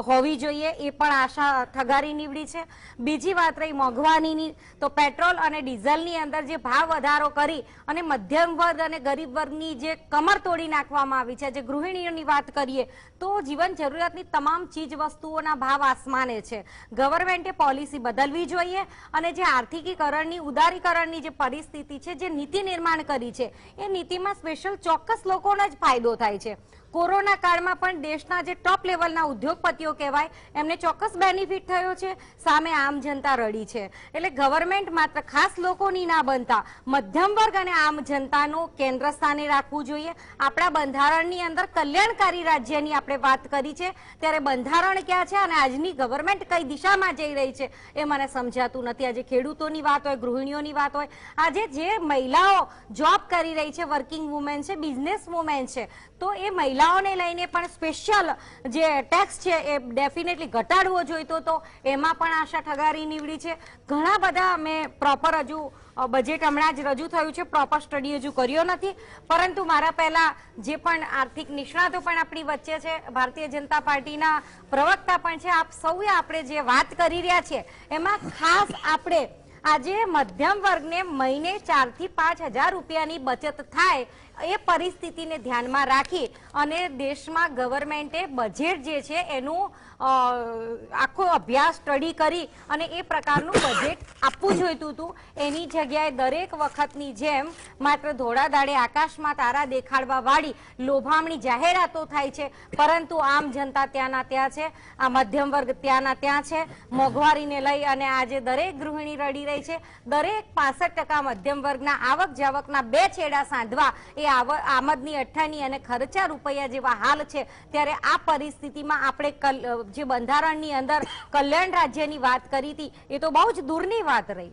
S5: હોવી જોઈએ, એ પણ આશા ઠગારી નીવડી છે। બીજી વાત રહી મોંઘવારીની, તો પેટ્રોલ અને ડીઝલની અંદર જે ભાવ વધારો કરી અને મધ્યમ વર્ગ અને ગરીબ વર્ગની જે કમર તોડી નાખવામાં આવી છે, જે ગૃહિણીઓની વાત કરીએ તો જીવન જરૂરિયાતની તમામ ચીજ વસ્તુઓના ભાવ આસમાને છે। ગવર્મેન્ટે પોલિસી બદલવી જોઈએ અને જે આર્થિકીકરણની ઉદારીકરણની જે પરિસ્થિતિ છે, જે નીતિ નિર્માણ કરી છે, એ નીતિમાં સ્પેશિયલ ચોક્કસ લોકોને જ ફાયદો થાય છે। કોરોના કાળમાં પણ દેશના જે ટોપ લેવલના ઉદ્યોગપતિઓ કહેવાય એમને ચોક્કસ બેનિફિટ થયો છે, સામે આમ જનતા રડી છે। એટલે ગવર્મેન્ટ માત્ર ખાસ લોકોની ના બનતા મધ્યમ વર્ગ અને આમ જનતાનું કેન્દ્ર સ્થાને રાખવું જોઈએ। આપણા બંધારણની અંદર કલ્યાણકારી રાજ્યની આપણે વાત કરી છે, ત્યારે બંધારણ ક્યાં છે અને આજની ગવર્મેન્ટ કઈ દિશામાં જઈ રહી છે એ મને સમજાતું નથી। આજે ખેડૂતોની વાત હોય, ગૃહિણીઓની વાત હોય, આજે જે મહિલાઓ જોબ કરી રહી છે, વર્કિંગ વુમેન છે, બિઝનેસ વુમેન છે, તો એ મહિલાઓને લઈને પણ સ્પેશિયલ જે ટેક્સ છે એ ડેફિનેટલી ઘટાડવો જોઈતો તો, એમાં પણ આશા ઠગારી નીવડી છે। ઘણા બધા મેં પ્રોપર હજુ બજેટ હમણાં જ રજૂ થયું છે, પ્રોપર સ્ટડી હજુ કર્યો નથી, પરંતુ મારા પહેલા જે પણ આર્થિક નિષ્ણાતો પણ આપણી વચ્ચે છે, ભારતીય જનતા પાર્ટીના પ્રવક્તા પણ છે, આપ સૌએ આપણે જે વાત કરી રહ્યા છીએ એમાં ખાસ આપણે આજે મધ્યમ વર્ગને મહિને 4 થી 5 હજાર રૂપિયાની બચત થાય એ પરિસ્થિતિને ધ્યાનમાં રાખી અને દેશમાં ગવર્મેન્ટે બજેટ જે છે એનું આખો અભ્યાસ સ્ટડી કરી અને એ પ્રકારનું બજેટ આપવું જોઈતું હતું। એની જગ્યાએ દરેક વખતની જેમ માત્ર ધોળા દાડે આકાશમાં તારા દેખાડવા વાળી લોભામણી જાહેરાતો થાય છે, પરંતુ આમ જનતા ત્યાંના ત્યાં છે, આ મધ્યમ વર્ગ ત્યાંના ત્યાં છે। મોંઘવારીને લઈ અને આજે દરેક ગૃહિણી રડી રહી છે। દરેક 65% મધ્યમ વર્ગના આવક જાવકના 2 છેડા સાંધવા એ આમદની અઠ્ઠાની અને ખર્ચા રૂપિયા જેવા હાલ છે, ત્યારે આ પરિસ્થિતિમાં આપણે જે બંધારણની અંદર કલ્યાણ રાજ્યની વાત કરી હતી એ તો બહુ જ દૂરની વાત રહી।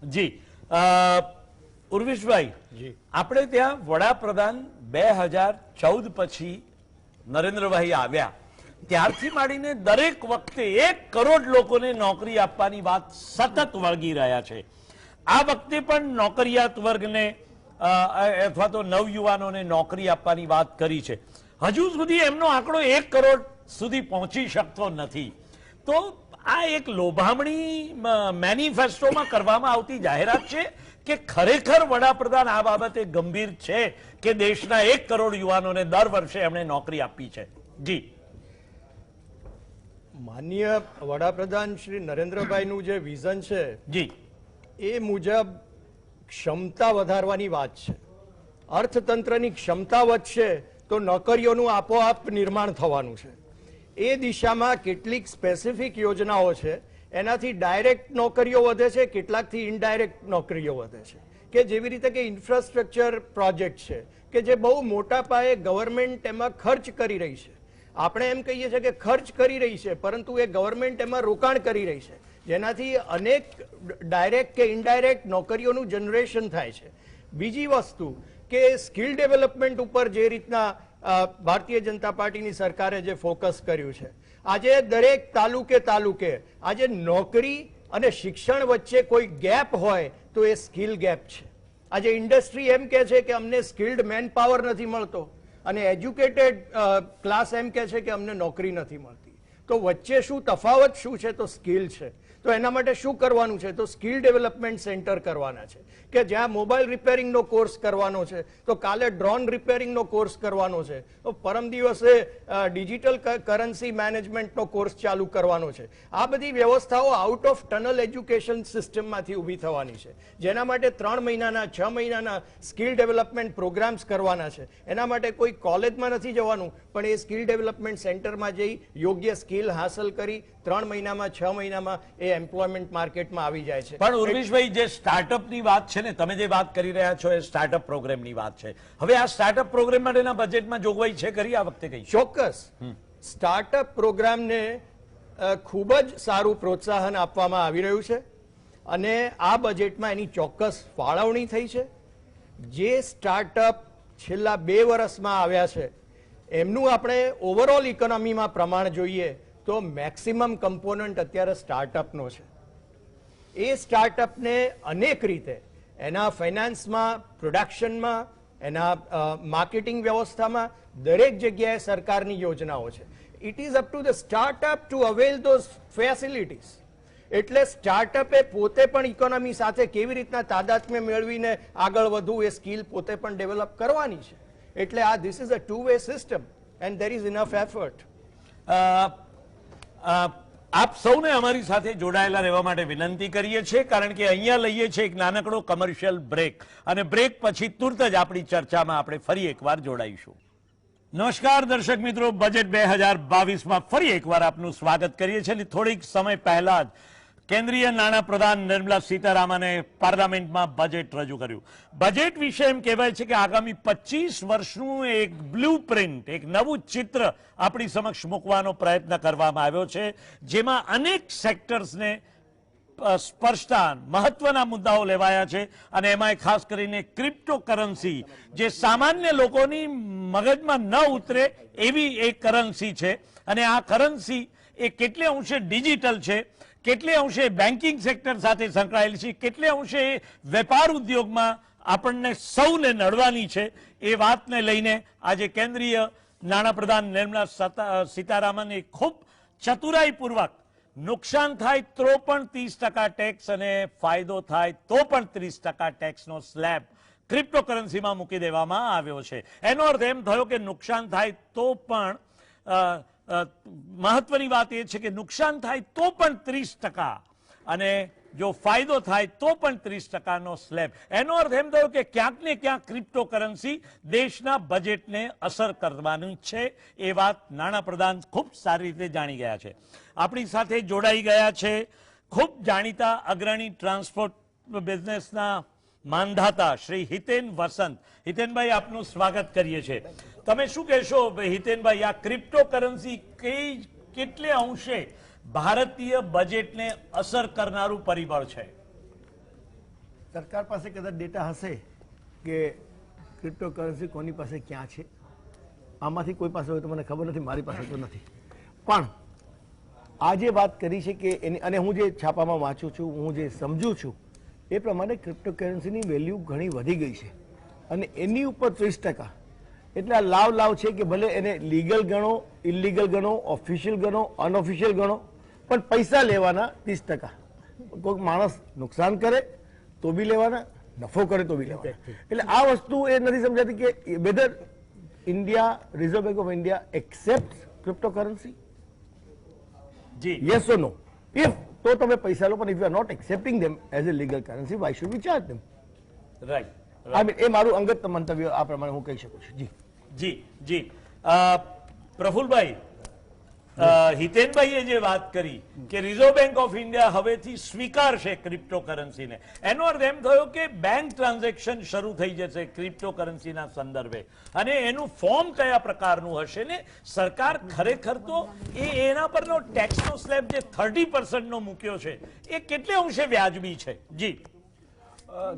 S1: જી, ઉર્વિશભાઈ, આપણે ત્યાં વડાપ્રધાન 2014 પછી નરેન્દ્રભાઈ આવ્યા ત્યારથી માંડીને દરેક વખતે 1 કરોડ લોકોને નોકરી આપવાની વાત સતત વળગી રહ્યા છે. આ વખતે પણ નોકરિયાત વર્ગને અથવા તો નવયુવાનોને નોકરી આપવાની વાત કરી છે. હજુ સુધી એમનો આંકડો 1 કરોડ સુધી પહોંચી શકતો નથી. તો આ એક લોભામણી મેનિફેસ્ટોમાં કરવામાં આવતી જાહેરાત છે કે ખરેખર વડાપ્રધાન આ બાબતે ગંભીર છે કે દેશના 1 કરોડ યુવાનોને દર વર્ષે એમણે નોકરી આપી છે? જી,
S4: માનનીય વડાપ્રધાન શ્રી નરેન્દ્રભાઈનું જે વિઝન છે
S1: જી,
S4: એ મુજબ ક્ષમતા વધારવાની વાત છે. અર્થતંત્રની ક્ષમતા વધશે તો નોકરીઓનું આપોઆપ નિર્માણ થવાનું છે. એ દિશામાં કેટલીક સ્પેસિફિક યોજનાઓ છે. એનાથી ડાયરેક્ટ નોકરીઓ વધે છે, કેટલાકથી ઇનડાયરેક્ટ નોકરીઓ વધે છે. કે જેવી રીતે કે ઇન્ફ્રાસ્ટ્રક્ચર પ્રોજેક્ટ છે કે જે બહુ મોટા પાયે ગવર્મેન્ટ એમાં ખર્ચ કરી રહી છે. આપણે એમ કહીએ છીએ કે ખર્ચ કરી રહી છે, પરંતુ એ ગવર્મેન્ટ એમાં રોકાણ કરી રહી છે, જેનાથી અનેક ડાયરેક્ટ કે ઇનડાયરેક્ટ નોકરીઓનું જનરેશન થાય છે. બીજી વસ્તુ કે સ્કિલ ડેવલપમેન્ટ ઉપર જે રીતના ભારતીય જનતા પાર્ટીની સરકારે જે ફોકસ કર્યું છે, આજે દરેક તાલુકે આજે નોકરી અને શિક્ષણ વચ્ચે કોઈ ગેપ હોય તો એ સ્કિલ ગેપ છે. આજે ઇન્ડસ્ટ્રી એમ કહે છે કે અમને સ્કિલ્ડ મેન પાવર નથી મળતો અને એજ્યુકેટેડ ક્લાસ એમ કહે છે કે અમને નોકરી નથી મળતી. તો વચ્ચે શું તફાવત શું છે? તો સ્કિલ છે. તો એના માટે શું કરવાનું છે? તો સ્કિલ ડેવલપમેન્ટ સેન્ટર કરવાના છે કે જ્યાં મોબાઈલ રિપેરિંગનો કોર્સ કરવાનો છે, તો કાલે ડ્રોન રિપેરિંગનો કોર્સ કરવાનો છે, તો પરમ દિવસે ડિજિટલ કરન્સી મેનેજમેન્ટનો કોર્સ ચાલુ કરવાનો છે. આ બધી વ્યવસ્થાઓ આઉટ ઓફ ટનલ એજ્યુકેશન સિસ્ટમમાંથી ઊભી થવાની છે, જેના માટે 3 મહિનાના 6 મહિનાના સ્કિલ ડેવલપમેન્ટ પ્રોગ્રામ્સ કરવાના છે. એના માટે કોઈ કોલેજમાં નથી જવાનું, પણ એ સ્કિલ ડેવલપમેન્ટ સેન્ટરમાં જઈ યોગ્ય સ્કિલ હાંસલ કરી 3 મહિનામાં 6 મહિનામાં એ એમ્પ્લોયમેન્ટ માર્કેટમાં આવી જાય છે.
S1: પણ ઉર્વિશભાઈ, જે સ્ટાર્ટઅપની વાત છે ને, તમે જે વાત કરી રહ્યા છો એ સ્ટાર્ટઅપ પ્રોગ્રામની વાત છે. હવે આ સ્ટાર્ટઅપ પ્રોગ્રામ માટેના બજેટમાં જોગવાઈ છે ખરી આ વખતે? કઈ
S4: ચોક્કસ સ્ટાર્ટઅપ પ્રોગ્રામને ખૂબ જ સારું પ્રોત્સાહન આપવામાં આવી રહ્યું છે અને આ બજેટમાં એની ચોક્કસ ફાળવણી થઈ છે. જે સ્ટાર્ટઅપ છેલ્લા 2 વર્ષમાં આવ્યા છે એમનું આપણે ઓવરઓલ ઇકોનોમીમાં પ્રમાણ જોઈએ તો મેક્સિમમ કમ્પોનન્ટ અત્યારે સ્ટાર્ટઅપનો છે. એ સ્ટાર્ટઅપને અનેક રીતે એના ફાઇનાન્સમાં, પ્રોડક્શનમાં, એના માર્કેટિંગ વ્યવસ્થામાં દરેક જગ્યાએ સરકારની યોજનાઓ છે. It is up to the startup to avail those facilities. એટલે સ્ટાર્ટઅપે પોતે પણ ઇકોનોમી સાથે કેવી રીતના તાદાત્મ્ય મેળવીને આગળ વધવું એ સ્કિલ પોતે પણ ડેવલપ કરવાની છે. એટલે આ this is a two way system and there is enough effort.
S1: આપ સૌને અમારી સાથે જોડાયેલા રહેવા માટે વિનંતી કરીએ છીએ, કારણ કે અહીંયા લઈએ છીએ એક નાનકડો કમર્શિયલ બ્રેક અને બ્રેક પછી તુરત જ આપણી ચર્ચામાં આપણે ફરી એકવાર જોડાઈશું. નમસ્કાર દર્શક મિત્રો, બજેટ 2022માં ફરી એકવાર આપનું સ્વાગત કરીએ છીએ. થોડીક સમય પહેલા જ કેન્દ્રીય નાણાં પ્રધાન નિર્મલા સીતારામને પાર્લામેન્ટમાં બજેટ રજૂ કર્યું. બજેટ વિશે એમ કહેવાય છે કે આગામી 25 વર્ષનું એક બ્લુપ્રિન્ટ, એક નવું ચિત્ર આપણી સમક્ષ મૂકવાનો પ્રયત્ન કરવામાં આવ્યો છે, જેમાં અનેક સેક્ટર્સને સ્પર્શતા મહત્વના મુદ્દાઓ લેવાયા છે અને એમાં ખાસ કરીને ક્રિપ્ટોકરન્સી, જે સામાન્ય લોકોની મગજમાં ન ઉતરે એવી એક કરન્સી છે અને આ કરન્સી એ કેટલે અંશે ડિજિટલ છે, કેટલે અંશે બેન્કિંગ સેક્ટર સાથે સંકળાયેલી છે, કેટલે અંશે વેપાર ઉદ્યોગમાં આપણને સૌને નડવાની છે, એ વાતને લઈને આજે કેન્દ્રીય નાણાપ્રધાન નિર્મલા સીતારામન ખૂબ ચતુરાઈપૂર્વક નુકસાન થાય તો પણ 30% ટેક્સ અને ફાયદો થાય તો પણ 30% ટેક્સનો સ્લેબ ક્રિપ્ટોકરન્સીમાં મૂકી દેવામાં આવ્યો છે. એનો અર્થ એમ થયો કે નુકસાન થાય તો પણ મહત્વની વાત એ છે કે નુકસાન થાય તો પણ 30% અને જો ફાયદો થાય તો પણ 30%નો સ્લેબ. એનો અર્થ એમ થયો કે ક્યાંક ને ક્યાંક ક્રિપ્ટોકરન્સી દેશના બજેટને અસર કરવાની છે. એ વાત નાણાપ્રધાન ખૂબ સારી રીતે જાણી ગયા છે. આપણી સાથે જોડાઈ ગયા છે ખૂબ જાણીતા અગ્રણી ટ્રાન્સપોર્ટ બિઝનેસના માનધાતા શ્રી હિતેન વસંત. હિતેનભાઈ, આપનું સ્વાગત કરીએ છીએ. તમે શું કહેશો હિતેનભાઈ, આ ક્રિપ્ટોકરન્સી કેટલે અંશે ભારતીય બજેટને અસર કરનારું પરિબળ છે?
S6: સરકાર પાસે કદાચ ડેટા હશે કે ક્રિપ્ટોકરન્સી કોની પાસે ક્યાં છે, આમાંથી કોઈ પાસે હોય તો મને ખબર નથી, મારી પાસે તો નથી. પણ આ જે વાત કરી છે કે એની, અને હું જે છાપામાં વાંચું છું, હું જે સમજું છું એ પ્રમાણે ક્રિપ્ટોકરન્સીની વેલ્યુ ઘણી વધી ગઈ છે અને એની ઉપર 30%, એટલે આ લાવ છે કે ભલે એને લીગલ ગણો, ઇલીગલ ગણો, ઓફિશિયલ ગણો, અનઓફિશિયલ ગણો, પણ પૈસા લેવાના 30%. કોઈ માણસ નુકસાન કરે તો બી લેવાના, નફો કરે તો બી લેવાના. એટલે આ વસ્તુ એ નથી સમજાતી કે whether India, Reserve Bank of India accept cryptocurrency, yes or no. If તો તમે પૈસા લો, પણ if you are not accepting them as a legal currency, why should we charge them?
S1: Right.
S6: I mean, એ મારું અંગત મંતવ્ય આ પ્રમાણે હું કહી શકું છું. જી
S1: જી જી પ્રફુલભાઈ, હિતેનભાઈએ જે વાત કરી કે રિઝર્વ બેંક ઓફ ઇન્ડિયા હવેથી સ્વીકારશે ક્રિપ્ટોકરન્સીને, એનો અર્થ એમ થયો કે બેંક ટ્રાન્ઝેક્શન શરૂ થઈ જશે ક્રિપ્ટોકરન્સીના સંદર્ભે, અને એનું ફોર્મ કયા પ્રકારનું હશે ને સરકાર ખરેખર તો એના પરનો ટેક્સનો સ્લેબ જે 30% નો મૂક્યો છે એ કેટલે અંશે વ્યાજબી છે? જી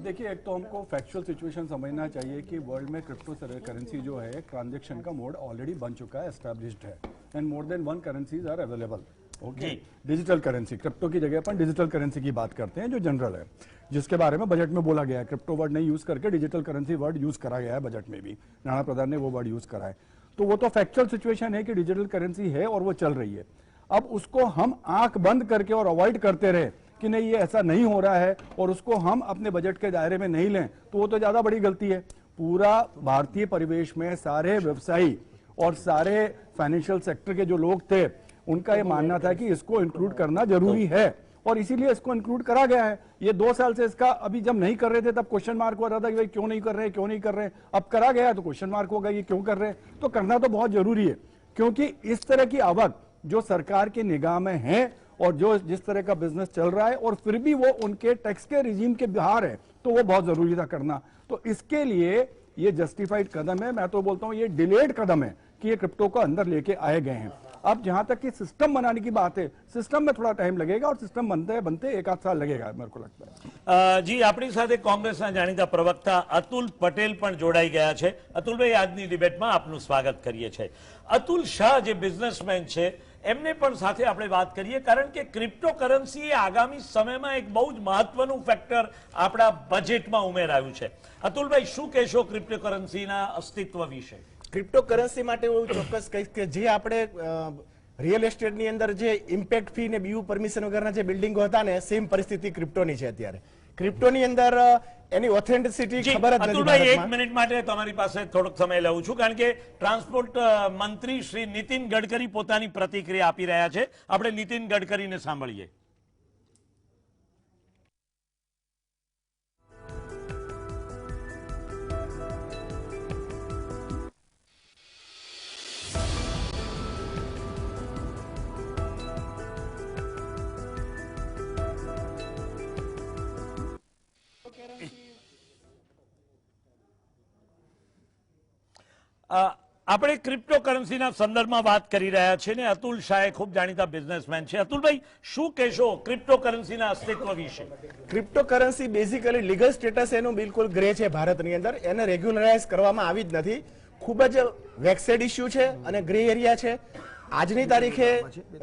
S2: देखिए, एक तो हमको फैक्चुअल सिचुएशन समझना चाहिए कि वर्ल्ड में क्रिप्टो करेंसी जो है ट्रांजैक्शन का मोड ऑलरेडी बन चुका है, एस्टैब्लिश्ड है, and more than one currencies are available. Okay, digital currency, crypto की जगह पर डिजिटल करेंसी की बात करते हैं जो जनरल है, जिसके बारे में बजट में बोला गया है. क्रिप्टो वर्ड नहीं यूज करके डिजिटल करेंसी वर्ड यूज करा गया है बजट में भी, नाणा प्रधान ने वो वर्ड यूज करा है. तो वो तो फैक्चुअल सिचुएशन है कि डिजिटल करेंसी है और वो चल रही है. अब उसको हम आंख बंद करके और अवॉइड करते रहे कि नहीं ये ऐसा नहीं हो रहा है और उसको हम अपने बजट के दायरे में नहीं लें, तो वो तो ज्यादा बड़ी गलती है. पूरा भारतीय परिवेश में सारे व्यवसायी और सारे फाइनेंशियल सेक्टर के जो लोग थे उनका ये मानना था कि इसको इंक्लूड करना जरूरी है और इसीलिए इसको इंक्लूड करा गया है. ये 2 साल से इसका, अभी जब नहीं कर रहे थे तब क्वेश्चन मार्क हो रहा था कि भाई क्यों नहीं कर रहे, क्यों नहीं कर रहे. अब करा गया तो क्वेश्चन मार्क होगा ये क्यों कर रहे. तो करना तो बहुत जरूरी है, क्योंकि इस तरह की आवक जो सरकार की निगाह में है और जो जिस तरह का बिजनेस चल रहा है और फिर भी वो उनके टैक्स के रिजीम के बाहर है, तो वो बहुत जरूरी था करना. तो इसके लिए ये जस्टिफाइड कदम है. मैं तो बोलता हूं ये डिलेड कदम है कि ये क्रिप्टो को अंदर लेके आए गए हैं. अब जहां तक कि सिस्टम बनाने की बात है, सिस्टम में थोड़ा टाइम लगेगा और सिस्टम बनते 1 आध साल लगेगा मेरे को लगता है.
S1: જી, આપણી સાથે કોંગ્રેસના જાણીતા પ્રવક્તા અતુલ પટેલ પણ જોડાઈ ગયા છે. અતુલભાઈ, આજની ડિબેટમાં આપનું સ્વાગત કરીએ છીએ. અતુલ શાહ જે બિઝનેસમેન છે એમને પણ સાથે આપણે વાત કરીએ, કારણ કે ક્રિપ્ટોકરન્સી એ આગામી સમયમાં એક બહુ જ મહત્વનું ફેક્ટર આપણા બજેટમાં ઉમેરાયું છે. અતુલભાઈ, શું કહેશો ક્રિપ્ટોકરન્સીના અસ્તિત્વ વિશે?
S3: ક્રિપ્ટોકરન્સી માટે હું ચોક્કસ કહીશ કે જે આપણે રિયલ એસ્ટેટની અંદર જે ઇમ્પેક્ટ ફી ને બીયુ પરમિશન વગરના જે બિલ્ડિંગો હતા ને, સેમ પરિસ્થિતિ ક્રિપ્ટોની છે અત્યારે. ક્રિપ્ટોની અંદર એની ઓથેન્ટિસિટી ખબર જ નથી.
S1: અતુલભાઈ, 1 મિનિટ માટે તમારી પાસે થોડોક સમય લઉં છું, કારણ કે ટ્રાન્સપોર્ટ મંત્રી શ્રી નીતિન ગડકરી પોતાની પ્રતિક્રિયા આપી રહ્યા છે. આપણે નીતિન ગડકરીને સાંભળીએ. આપણે ક્રિપ્ટોકરન્સીના સંદર્ભમાં વાત કરી રહ્યા છીએ ને અતુલ શાહ ખૂબ જાણીતા બિઝનેસમેન છે. અતુલભાઈ, શું કહેશો ક્રિપ્ટોકરન્સીના અસ્તિત્વ વિશે?
S3: ક્રિપ્ટોકરન્સી બેઝિકલી લીગલ સ્ટેટસ એનું બિલકુલ ગ્રે છે ભારતની અંદર, એને રેગ્યુલરાઇઝ કરવામાં આવી જ નથી. ખૂબ જ વેક્સેડ ઇસ્યુ છે અને ગ્રે એરિયા છે. આજની તારીખે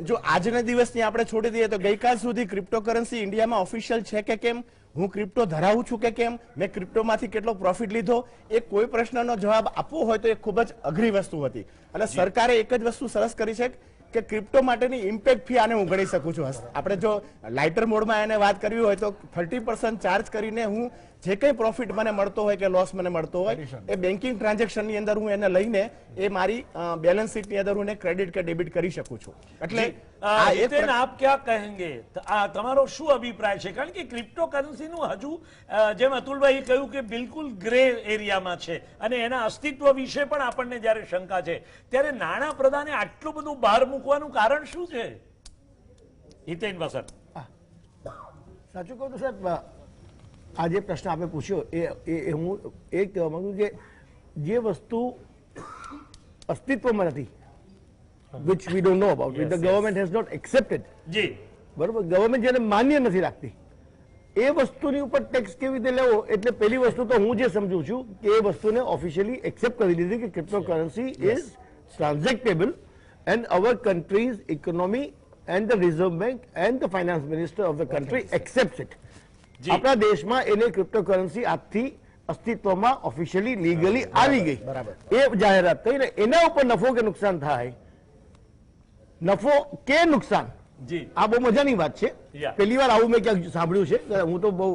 S3: જો આજના દિવસની આપણે છોડી દઈએ તો ગઈકાલ સુધી ક્રિપ્ટોકરન્સી ઇન્ડિયામાં ઓફિશિયલ છે કે કેમ, હું ક્રિપ્ટો ધરાવું છું કે કેમ, મેં ક્રિપ્ટોમાંથી કેટલો પ્રોફિટ લીધો, એ કોઈ પ્રશ્નનો જવાબ આપવો હોય તો એ ખૂબ જ અઘરી વસ્તુ હતી. અને સરકારે એક જ વસ્તુ સરસ કરી છે કે ક્રિપ્ટો માટેની ઇમ્પેક્ટ ફી આને હું ગણી શકું છું. આપણે જો લાઇટર મોડમાં એને વાત કરવી હોય તો 30% ચાર્જ કરીને હું જે કંઈ પ્રોફિટ મને મળતો હોય કે લોસ મને મળતો હોય એ બેન્કિંગ ટ્રાન્ઝેક્શનની અંદર હું એને લઈને એ મારી બેલેન્સ શીટની અંદર હું ક્રેડિટ કે ડેબિટ કરી શકું છું. એટલે
S1: આપ ક્યાં કહેંગે, તમારો શું અભિપ્રાય છે? કારણ કે ક્રિપ્ટોકરન્સીનું હજુ જેમ અતુલભાઈએ કહ્યું કે બિલકુલ ગ્રે એરિયામાં છે અને એના અસ્તિત્વ વિશે પણ આપણને જ્યારે શંકા છે, ત્યારે નાણાં પ્રધાને આટલું બધું બહાર મૂકવાનું કારણ શું છે? હિતેન વસત.
S6: સાચું કહું તો સાહેબ, આ જે પ્રશ્ન આપણે પૂછ્યો એ હું એ કહેવા માંગુ કે જે વસ્તુ અસ્તિત્વમાં નથી, which we don't know about, which the government has not accepted,
S1: જી
S6: બરોબર, ગવર્મેન્ટ જેને માન્ય નથી રાખતી, એ વસ્તુની ઉપર ટેક્સ કેવી રીતે લેવો, એટલે પહેલી વસ્તુ તો હું જે સમજુ છું કે એ વસ્તુને ઓફિશિયલી એક્સેપ્ટ કરી દીધી કે cryptocurrency is transactable and our country's economy and the Reserve Bank and the finance minister of the country accept it. આપણા દેશમાં એને ક્રિપ્ટોકરન્સી આજથી અસ્તિત્વમાં ઓફિશિયલી લીગલી આવી ગઈ, એ જાહેરાત થઈ ને એના ઉપર નફો કે નુકસાન થાય, નફો કે નુકસાન, આ બહુ મજાની વાત છે. પહેલી વાર આવું મેં ક્યાંક સાંભળ્યું છે. હું તો બહુ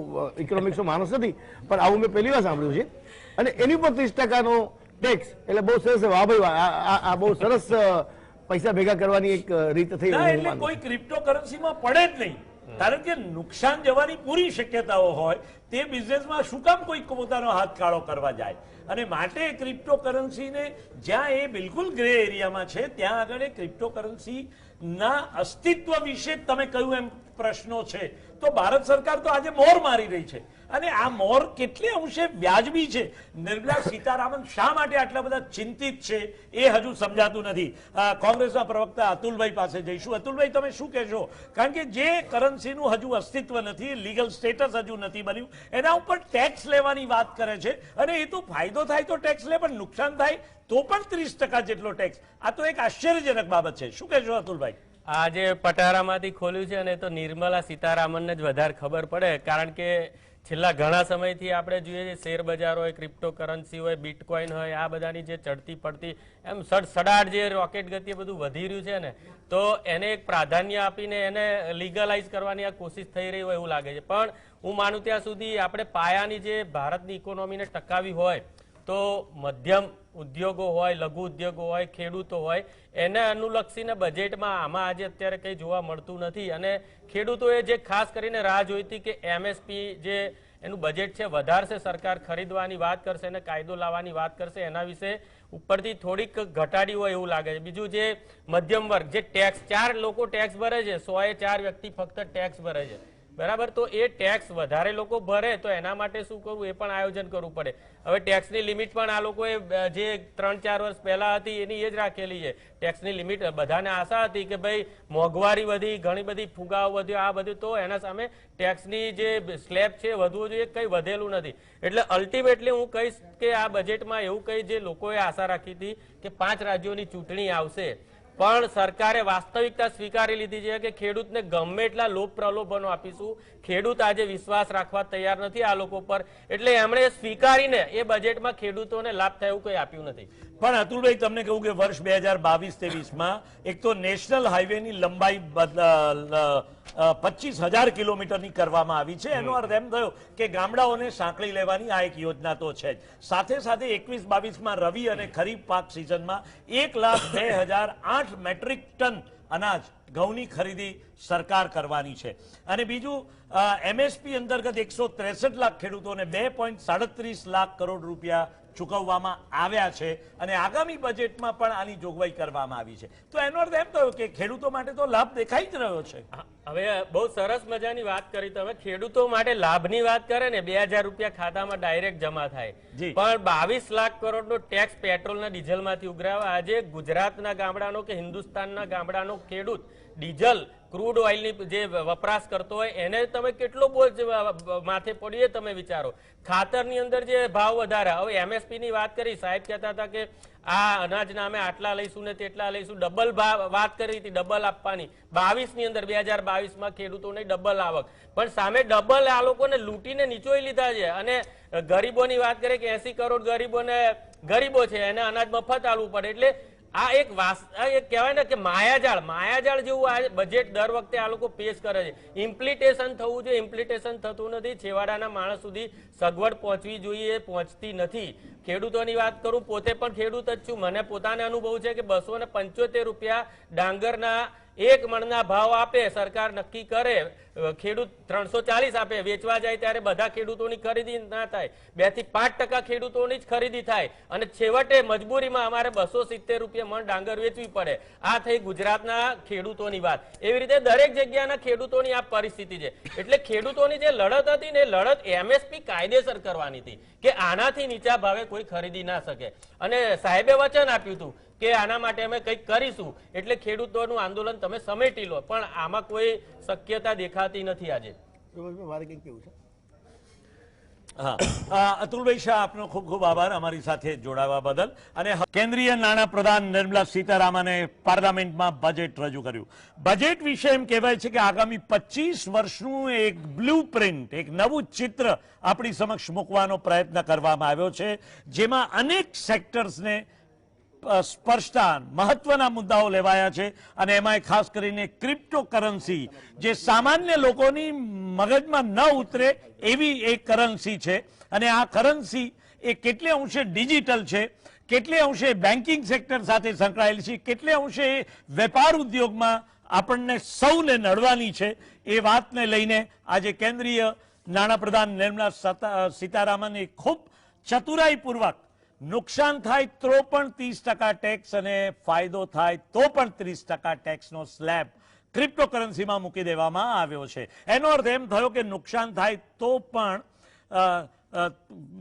S6: ઇકોનોમિક્સનો માણસ નથી, પણ આવું મેં પહેલી વાર સાંભળ્યું છે. અને એની ઉપર 30%નો ટેક્સ એટલે બહુ સરસ. વાહ ભાઈ, આ બહુ સરસ પૈસા ભેગા કરવાની એક રીત થઈ.
S1: એટલે કોઈ ક્રિપ્ટોકરન્સીમાં પડે જ નહીં, કારણ કે નુકસાન જવાની પૂરી શક્યતાઓ હોય તે બિઝનેસમાં શું કામ કોઈ પોતાનો હાથ કાળો કરવા જાય. અને માટે ક્રિપ્ટોકરન્સીને જ્યાં એ બિલકુલ ગ્રે એરિયામાં છે ત્યાં આગળ ક્રિપ્ટોકરન્સી ના અસ્તિત્વ વિશે તમે કહ્યું એમ પ્રશ્નો છે. તો ભારત સરકાર તો આજે મોર મારી રહી છે, અને આ મોર કેટલે અંશે વ્યાજબી છે. નિર્મલા સીતારામન શા માટે આટલા બધા ચિંતિત છે એ હજુ સમજાતું નથી. કોંગ્રેસના પ્રવક્તા અતુલભાઈ પાસે જઈશું. અતુલભાઈ, તમે શું કહેશો? કારણ કે જે કરન્સીનું હજુ અસ્તિત્વ નથી, લીગલ સ્ટેટસ હજુ નથી બન્યું, એના ઉપર ટેક્સ લેવાની વાત કરે છે. અને એ તો ફાયદો થાય તો ટેક્સ લે, પણ નુકસાન થાય તો પણ 30% જેટલો ટેક્સ. આ તો એક આશ્ચર્યજનક બાબત છે. શું કહેશો અતુલભાઈ?
S7: આ જે પટારામાંથી ખોલ્યું છે અને તો નિર્મલા સીતારામનને જ વધારે ખબર પડે, કારણ કે છેલ્લા ઘણા સમયથી આપણે જોઈએ છીએ શેર બજાર હોય, ક્રિપ્ટોકરન્સી હોય, બિટકોઇન હોય, આ બધાની જે ચડતી પડતી એમ સડસડાટ જે રોકેટ ગતિએ બધું વધી રહ્યું છે ને, તો એને એક પ્રાધાન્ય આપીને એને લીગલાઇઝ કરવાની આ કોશિશ થઈ રહી હોય એવું લાગે છે. પણ હું માનું ત્યાં સુધી આપણે પાયાની જે ભારતની ઇકોનોમીને ટકાવી હોય તો મધ્યમ ઉદ્યોગો હોય, લઘુ ઉદ્યોગો હોય, ખેડૂતો હોય, એને અનુલક્ષીને બજેટમાં આમાં આજે અત્યારે કંઈ જોવા મળતું નથી. અને ખેડૂતોએ જે ખાસ કરીને રાહ જોઈ હતી કે એમએસપી જે એનું બજેટ છે વધારશે, સરકાર ખરીદવાની વાત કરશે અને કાયદો લાવવાની વાત કરશે, એના વિશે ઉપરથી થોડીક ઘટાડી હોય એવું લાગે છે. બીજું જે મધ્યમ વર્ગ જે ટેક્સ, 4 લોકો ટેક્સ ભરે છે, 104 વ્યક્તિ ફક્ત ટેક્સ ભરે છે, બરાબર. તો એ ટેક્સ વધારે લોકો ભરે તો એના માટે શું કરવું એ પણ આયોજન કરવું પડે. હવે ટેક્સની લિમિટ પણ આ લોકોએ જે 3-4 વર્ષ પહેલા હતી એની એ જ રાખેલી છે. ટેક્સની લિમિટ બધાને આશા હતી કે ભાઈ મોંઘવારી વધી, ઘણી બધી ફુગાવો વધ્યો, આ બધું, તો એના સામે ટેક્સની જે સ્લેબ છે વધવું જોઈએ, કંઈ વધેલું નથી. એટલે અલ્ટિમેટલી હું કહીશ કે આ બજેટમાં એવું કંઈ જે લોકોએ આશા રાખી હતી કે 5 રાજ્યોની ચૂંટણી આવશે, પણ સરકારે વાસ્તવિકતા સ્વીકારી લીધી છે કે ખેડૂતને ગમે એટલા લોભ પ્રલોભનો આપીશું, ખેડૂત આજે વિશ્વાસ રાખવા તૈયાર નથી આ લોકો પર. એટલે એમણે સ્વીકારીને એ બજેટમાં ખેડૂતોને લાભ થાય એવું કંઈ આપ્યું નથી.
S1: પણ અતુલભાઈ, તમને કહું કે વર્ષ 2022-23માં એક તો નેશનલ હાઈવેની લંબાઈ 25,000 કિલોમીટરની કરવામાં આવી છે. એનો અર્થ એમ થયો કે ગામડાઓને સાંકળી લેવાની આ એક યોજના તો છે જ. સાથે સાથે 21-22માં રવિ અને ખરીફ પાક સિઝનમાં 1,02,008 મેટ્રિક ટન અનાજ, ઘઉંની ખરીદી સરકાર કરવાની છે. અને બીજું, એમએસપી અંતર્ગત 163 લાખ ખેડૂતોને 2.37 લાખ કરોડ રૂપિયા ચૂકવવામાં આવ્યા છે. અને આગામી બજેટમાં પણ આની જોગવાઈ કરવામાં આવી છે. તો એનો અર્થ એમ થયો કે ખેડૂતો માટે તો લાભ દેખાઈ જ રહ્યો છે.
S7: હવે બહુ સરસ મજાની વાત કરી તમે. ખેડૂતો માટે લાભની વાત કરે ને, 2,000 રૂપિયા ખાતામાં ડાયરેક્ટ જમા થાય, પણ 22 લાખ કરોડનો ટેક્સ પેટ્રોલના ડીઝલમાંથી ઉઘરાવે. આજે ગુજરાતના ગામડાનો કે હિન્દુસ્તાનના ગામડાનો ખેડૂત ડીઝલ, ક્રૂડ ઓઇલની જે વપરાશ કરતો હોય એને તમે કેટલો બોજ માથે પડીએ તમે વિચારો. ખાતરની અંદર જે ભાવ વધારે, હવે એમએસપી ની વાત કરી, સાહેબ કહેતા હતા કે આ અનાજના અમે આટલા લઈશું ને તેટલા લઈશું, ડબલ વાત કરી હતી, ડબલ આપવાની. 22ની અંદર 2022માં ખેડૂતોને ડબલ આવક, પણ સામે ડબલ આ લોકોને લૂંટીને નીચોઈ લીધા છે. અને ગરીબોની વાત કરીએ કે 80 કરોડ ગરીબો છે, એને અનાજ મફત આલવું પડે. એટલે આ એક કહેવાય ને કે માયાજાળ જેવું આ બજેટ દર વખતે આ લોકો પેશ કરે છે. ઇમ્પ્લિટેશન થવું જોઈએ, ઇમ્પ્લિટેશન થતું નથી. છેવાડાના માણસ સુધી સગવડ પહોંચવી જોઈએ, પહોંચતી નથી. ખેડૂતોની વાત કરું, પોતે પણ ખેડૂત જ છું, મને પોતાને અનુભવ છે કે 275 રૂપિયા ડાંગરના 1 મણના ભાવ આપે સરકાર, નક્કી કરે, ખેડૂત 340 આપે, વેચવા જાય ત્યારે બધા ખેડૂતોની ખરીદી ના થાય, 2 થી 5% ખેડૂતોની જ ખરીદી થાય. અને છેવટે મજબૂરીમાં અમારે 270 રૂપિયા મણ ડાંગર વેચવી પડે. આ થઈ ગુજરાતના ખેડૂતોની વાત. એવી રીતે દરેક જગ્યાના ખેડૂતોની આ પરિસ્થિતિ છે. એટલે ખેડૂતોની જે લડત હતી ને, લડત એમએસપી કાયદેસર કરવાની હતી કે આનાથી નીચા ભાવે કોઈ ખરીદી ના શકે. અને સાહેબે વચન આપ્યું હતું કે આના માટે અમે કંઈક કરીશું, એટલે ખેડૂતોનું આંદોલન તમે સમેટી લો. પણ આમાં કોઈ શક્યતા દેખાતી નથી આજે.
S6: મારે કંઈક કેવું છે?
S1: હા, અતુલભાઈ શાહ, આપનો ખૂબ ખૂબ આભાર અમારી સાથે જોડાવા બદલ. અને કેન્દ્રીય નાણાં પ્રધાન નિર્મલા સીતારામને પાર્લામેન્ટમાં બજેટ રજૂ કર્યું. બજેટ વિશે એમ કહેવાય છે કે આગામી 25 વર્ષનું એક બ્લુ પ્રિન્ટ, એક નવું ચિત્ર આપણી સમક્ષ મૂકવાનો પ્રયત્ન કરવામાં આવ્યો છે, જેમાં અનેક સેક્ટર્સને સ્પર્શતા મહત્વના મુદ્દાઓ લેવાયા છે. અને એમાં ખાસ કરીને ક્રિપ્ટો કરન્સી, જે સામાન્ય લોકોની મગજમાં ન ઉતરે એવી એક કરન્સી છે. અને આ કરન્સી એ કેટલે અંશે ડિજિટલ છે, કેટલે અંશે બેન્કિંગ સેક્ટર સાથે સંકળાયેલી છે, કેટલે અંશે વેપાર ઉદ્યોગમાં આપણને સૌને નડવાની છે, એ વાતને લઈને આજે કેન્દ્રીય નાણાપ્રધાન નિર્મલા સીતારામન ખૂબ ચતુરાઈપૂર્વક નુકસાન થાય તો પણ 30% ટેક્સ અને ફાયદો થાય તો પણ 30% ટેક્સનો સ્લેબ ક્રિપ્ટો કરન્સીમાં મૂકી દેવામાં આવ્યો છે. એનો અર્થ એમ થયો કે નુકસાન થાય તો પણ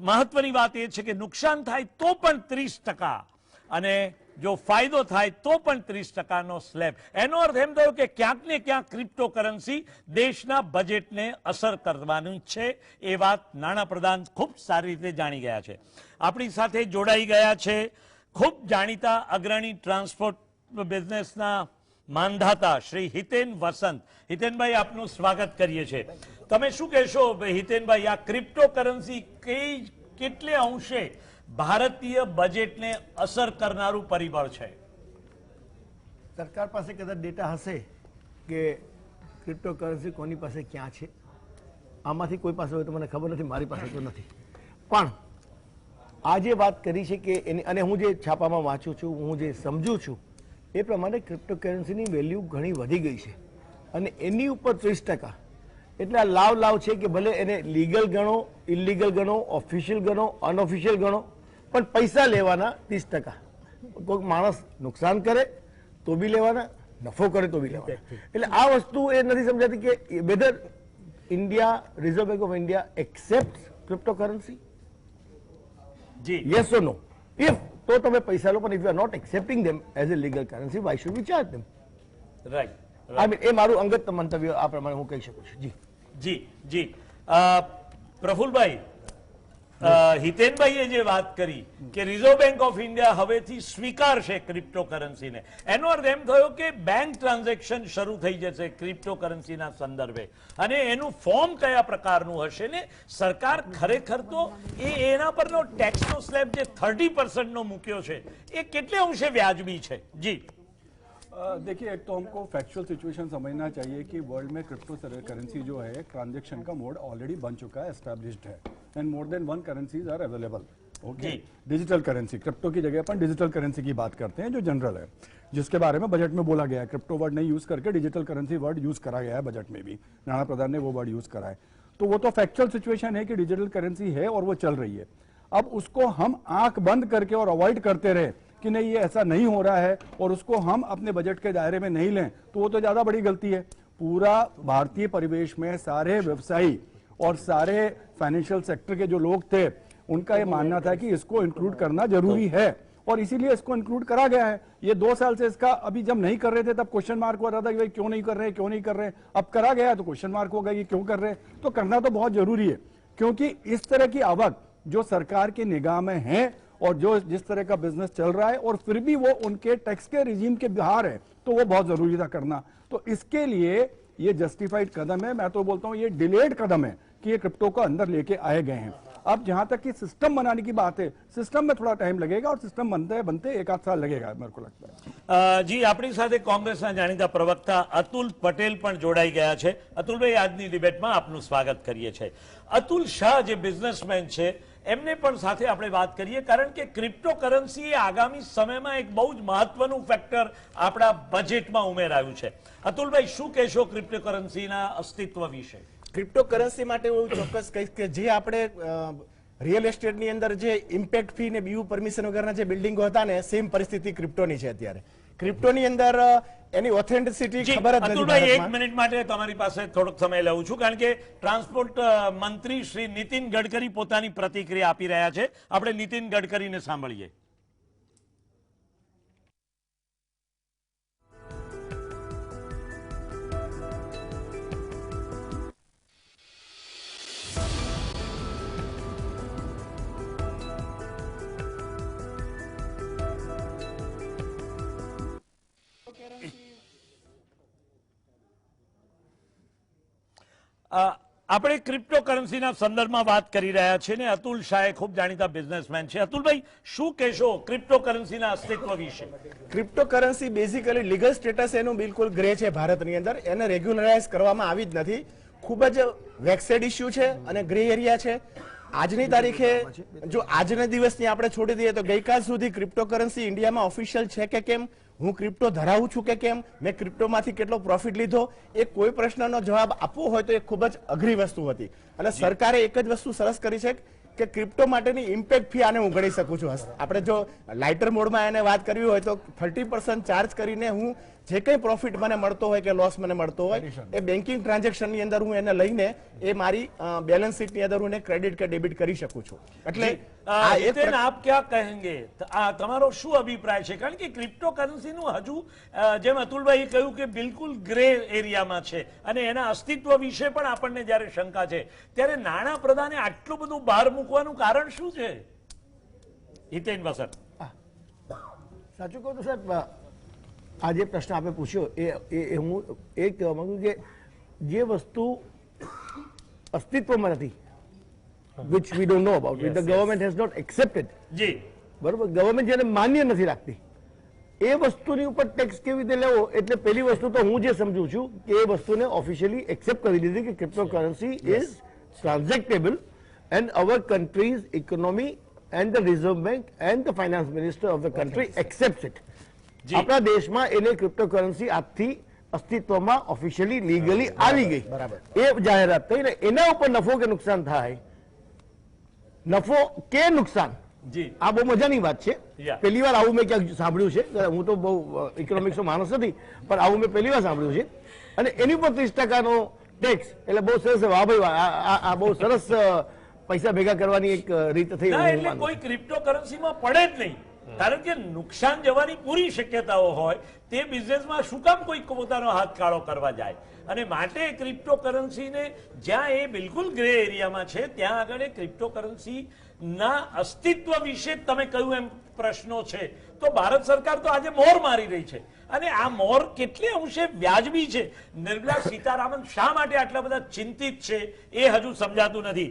S1: મહત્વની વાત એ છે કે નુકસાન થાય તો પણ 30% અને જો ફાયદો થાય તો પણ 30%નો સ્લેબ. એનો અર્થ એમ થયો કે ક્યાંક ને ક્યાંક ક્રિપ્ટો કરન્સી દેશના બજેટને અસર કરવાની છે. એ વાત નાણાપ્રધાન ખૂબ સારી રીતે જાણી ગયા છે. આપણી સાથે જોડાઈ ગયા છે ખૂબ જાણીતા અગ્રણી ટ્રાન્સપોર્ટ બિઝનેસના માંધાતા શ્રી હિતેન વસંત. હિતેનભાઈ, આપનું સ્વાગત કરીએ છીએ. તમે શું કહેશો હિતેનભાઈ, આ ક્રિપ્ટો કરન્સી કેટલે અંશે ભારતીય બજેટને અસર કરનારું પરિબળ છે?
S6: સરકાર પાસે કદાચ ડેટા હશે કે ક્રિપ્ટો કરન્સી કોની પાસે ક્યાં છે. આમાંથી કોઈ પાસે હોય તો મને ખબર નથી, મારી પાસે તો નથી. પણ આ જે વાત કરી છે કે એની, અને હું જે છાપામાં વાંચું છું, હું જે સમજું છું એ પ્રમાણે ક્રિપ્ટો કરન્સીની વેલ્યુ ઘણી વધી ગઈ છે. અને એની ઉપર 30%, એટલે આ લાવ છે કે ભલે એને લીગલ ગણો, ઇલીગલ ગણો, ઓફિશિયલ ગણો, અનઓફિશિયલ ગણો, પણ પૈસા લેવાના 30%. કોઈ માણસ નુકસાન કરે તો બી લેવાના, નફો કરે તો બી લેવાના. એટલે આ વસ્તુ એ નથી સમજાતી કે whether India, Reserve Bank of India accept crypto currency, yes or no. If તો તમે પૈસા લો, પણ if you are not accepting them as a legal currency, why should we charge them?
S1: Right.
S6: I mean, એ મારું અંગત મંતવ્ય આ પ્રમાણે હું કહી શકું છું. જી
S1: જી જી પ્રફુલભાઈ, હિતેનભાઈએ જે વાત કરી કે રિઝર્વ બેંક ઓફ ઇન્ડિયા હવેથી સ્વીકારશે ક્રિપ્ટો કરન્સીને, એનો અર્થ એમ થયો કે બેંક ટ્રાન્ઝેક્શન શરૂ થઈ જશે ક્રિપ્ટો કરન્સીના સંદર્ભે. અને એનું ફોર્મ કયા પ્રકારનું હશે ને સરકાર ખરેખર તો એના પરનો ટેક્સનો સ્લેબ જે 30%નો મૂક્યો છે એ કેટલે અંશે વ્યાજબી છે? જી
S2: देखिए, एक तो हमको फैक्चुअल सिचुएशन समझना चाहिए कि वर्ल्ड में क्रिप्टो करेंसी जो है ट्रांजैक्शन का मोड ऑलरेडी बन चुका है, एस्टैब्लिश्ड है, and more than 1 currencies are available. Okay, digital currency, crypto की जगह अपन डिजिटल करेंसी की बात करते हैं जो जनरल है, जिसके बारे में बजट में बोला गया है. क्रिप्टो वर्ड नहीं यूज करके डिजिटल करेंसी वर्ड यूज करा गया है बजट में भी, नाणा प्रधान ने वो वर्ड यूज करा है. तो वो तो फैक्चुअल सिचुएशन है कि डिजिटल करेंसी है और वो चल रही है. अब उसको हम आंख बंद करके और अवॉइड करते रहे कि नहीं ये ऐसा नहीं हो रहा है और उसको हम अपने बजट के दायरे में नहीं लें, तो वो तो ज्यादा बड़ी गलती है. पूरा भारतीय परिवेश में सारे व्यवसायी और सारे फाइनेंशियल सेक्टर के जो लोग थे उनका ये मानना था कि इसको इंक्लूड करना जरूरी है और इसीलिए इसको इंक्लूड करा गया है. ये 2 साल से इसका, अभी जब नहीं कर रहे थे तब क्वेश्चन मार्क हो रहा था कि भाई क्यों नहीं कर रहे, क्यों नहीं कर रहे. अब करा गया तो क्वेश्चन मार्क होगा कि क्यों कर रहे. तो करना तो बहुत जरूरी है, क्योंकि इस तरह की आवक जो सरकार की निगाह में है और जो जिस तरह का बिजनेस चल रहा है और फिर भी वो उनके टैक्स के रिजीम के बाहर है, तो वो बहुत जरूरी था करना. तो इसके लिए ये जस्टिफाइड कदम है. मैं तो बोलता हूं ये डिलेड कदम है कि ये क्रिप्टो को अंदर लेके आए गए हैं. अब जहां तक कि सिस्टम बनाने की बात है, सिस्टम में थोड़ा टाइम लगेगा और सिस्टम बनते 1 आध साल लगेगा मेरे को लगता है.
S1: જી, આપણી સાથે કોંગ્રેસના જાણીતા પ્રવક્તા અતુલ પટેલ પણ જોડાઈ ગયા છે. અતુલભાઈ, આજની ડિબેટમાં આપનું સ્વાગત કરીએ છીએ. અતુલ શાહ જે બિઝનેસમેન છે એમને પણ સાથે આપણે વાત કરીએ, કારણ કે ક્રિપ્ટો કરન્સી એ આગામી સમયમાં એક બહુ જ મહત્વનું ફેક્ટર આપણા બજેટમાં ઉમેરાયું છે. અતુલભાઈ, શું કહેશો ક્રિપ્ટો કરન્સીના અસ્તિત્વ વિશે?
S3: ક્રિપ્ટો કરન્સી માટે હું ચોક્કસ કહીશ કે જે આપણે રિયલ એસ્ટેટની અંદર જે ઇમ્પેક્ટ ફી ને બીયુ પરમિશન વગરના જે બિલ્ડિંગો હતા ને, સેમ પરિસ્થિતિ ક્રિપ્ટોની છે અત્યારે. ક્રિપ્ટોની અંદર એની ઓથેન્ટિસિટી ખબર જ નથી.
S1: અતુલભાઈ, 1 મિનિટ માટે તમારી પાસે થોડોક સમય લઉં છું, કારણ કે ટ્રાન્સપોર્ટ મંત્રી શ્રી નીતિન ગડકરી પોતાની પ્રતિક્રિયા આપી રહ્યા છે. આપણે નીતિન ગડકરીને સાંભળીએ. આપણે ક્રિપ્ટોકરન્સીના સંદર્ભમાં વાત કરી રહ્યા છીએ ને અતુલ શાહ ખૂબ જાણીતા બિઝનેસમેન છે. અતુલભાઈ, શું કહેશો ક્રિપ્ટોકરન્સીના અસ્તિત્વ વિશે?
S3: ક્રિપ્ટોકરન્સી બેઝિકલી લીગલ સ્ટેટસ એનું બિલકુલ ગ્રે છે ભારતની અંદર, એને રેગ્યુલરાઇઝ કરવામાં આવી જ નથી. ખૂબ જ વેક્સેડ ઇસ્યુ છે અને ગ્રે એરિયા છે. આજની તારીખે જો આજના દિવસની આપણે છોડી દઈએ તો ગઈકાલ સુધી ક્રિપ્ટોકરન્સી ઇન્ડિયામાં ઓફિશિયલ છે કે કેમ, હું ક્રિપ્ટો ધરાવું છું કે કેમ, મેં ક્રિપ્ટોમાંથી કેટલો પ્રોફિટ લીધો, એ કોઈ પ્રશ્નનો જવાબ આપવો હોય તો એ ખૂબ જ અઘરી વસ્તુ હતી. અને સરકારે એક જ વસ્તુ સરસ કરી છે કે ક્રિપ્ટો માટેની ઇમ્પેક્ટ ફી આને હું ગણી શકું છું. આપણે જો લાઇટર મોડમાં એને વાત કરવી હોય તો 30% ચાર્જ કરીને હું જે કંઈ પ્રોફિટ મને મળતો હોય કે લોસ મને મળતો હોય એ બેન્કિંગ ટ્રાન્ઝેક્શનની અંદર હું એને લઈને એ મારી બેલેન્સ શીટની અંદર હું ક્રેડિટ કે ડેબિટ કરી શકું છું. એટલે
S1: આપ ક્યાં કહેંગે, તમારો શું અભિપ્રાય છે? કારણ કે ક્રિપ્ટોકરન્સીનું હજુ જેમ અતુલભાઈએ કહ્યું કે બિલકુલ ગ્રે એરિયામાં છે અને એના અસ્તિત્વ વિશે પણ આપણને જ્યારે શંકા છે, ત્યારે નાણાં પ્રધાને આટલું બધું બહાર મૂકવાનું કારણ શું છે? હિતેન વસંત.
S6: સાચું કહું તો સાહેબ, આ જે પ્રશ્ન આપણે પૂછ્યો એ હું એ કહેવા માંગુ કે જે વસ્તુ અસ્તિત્વમાં નથી, which we don't know about, which the government has not accepted,
S1: જી
S6: બરોબર, ગવર્મેન્ટ જેને માન્ય નથી રાખતી એ વસ્તુની ઉપર ટેક્સ કેવી રીતે લેવો, એટલે પહેલી વસ્તુ તો હું જે સમજુ છું કે એ વસ્તુને ઓફિશિયલી એક્સેપ્ટ કરી દીધી કે cryptocurrency is transactable and our country's economy and the Reserve Bank and the finance minister of the country accept it. આપણા દેશમાં એને ક્રિપ્ટોકરન્સી આજથી અસ્તિત્વમાં ઓફિશિયલી લીગલી આવી ગઈ, એ જાહેરાત થઈ ને એના ઉપર નફો કે નુકસાન થાય, નફો કે નુકસાન, આ બહુ મજાની વાત છે. પહેલી વાર આવું મેં ક્યાંક સાંભળ્યું છે. હું તો બહુ ઇકોનોમિક્સનો માણસ નથી, પણ આવું મેં પહેલી વાર સાંભળ્યું છે. અને એની ઉપર 30% ટેક્સ, એટલે બહુ સરસ. વાહ ભાઈ, આ બહુ સરસ પૈસા ભેગા કરવાની એક રીત થઈ.
S1: એટલે કોઈ ક્રિપ્ટોકરન્સીમાં પડે જ નહીં, કારણ કે નુકસાન જવાની પૂરી શક્યતાઓ હોય તે બિઝનેસમાં શું કામ કોઈ પોતાનો હાથ કાળો કરવા જાય? અને માટે ક્રિપ્ટોકરન્સીને જ્યાં એ બિલકુલ ગ્રે એરિયામાં છે ત્યાં આગળ ક્રિપ્ટોકરન્સી ના અસ્તિત્વ વિશે તમે કહ્યું એમ પ્રશ્નો છે. તો ભારત સરકાર તો આજે મોર મારી રહી છે અને આ મોર કેટલે અંશે વ્યાજબી છે? નિર્મલા સીતારામન શા માટે આટલા બધા ચિંતિત છે એ હજુ સમજાતું નથી.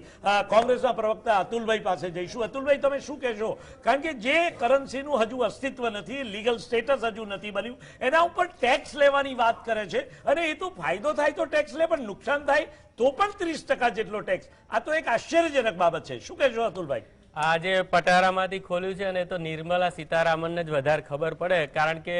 S1: કોંગ્રેસના પ્રવક્તા અતુલભાઈ પાસે જઈશું. અતુલભાઈ, તમે શું કહેશો? કારણ કે જે કરન્સીનું હજુ અસ્તિત્વ નથી, લીગલ સ્ટેટસ હજુ નથી બન્યું, એના ઉપર ટેક્સ લેવાની વાત કરે છે અને એ તો ફાયદો થાય તો ટેક્સ લે, પણ નુકસાન થાય તો પણ 30% જેટલો ટેક્સ. આ તો એક આશ્ચર્યજનક બાબત છે. શું કહેશો અતુલભાઈ?
S7: આ જે પટારામાંથી ખોલ્યું છે અને તો નિર્મલા સીતારામનને જ વધારે ખબર પડે, કારણ કે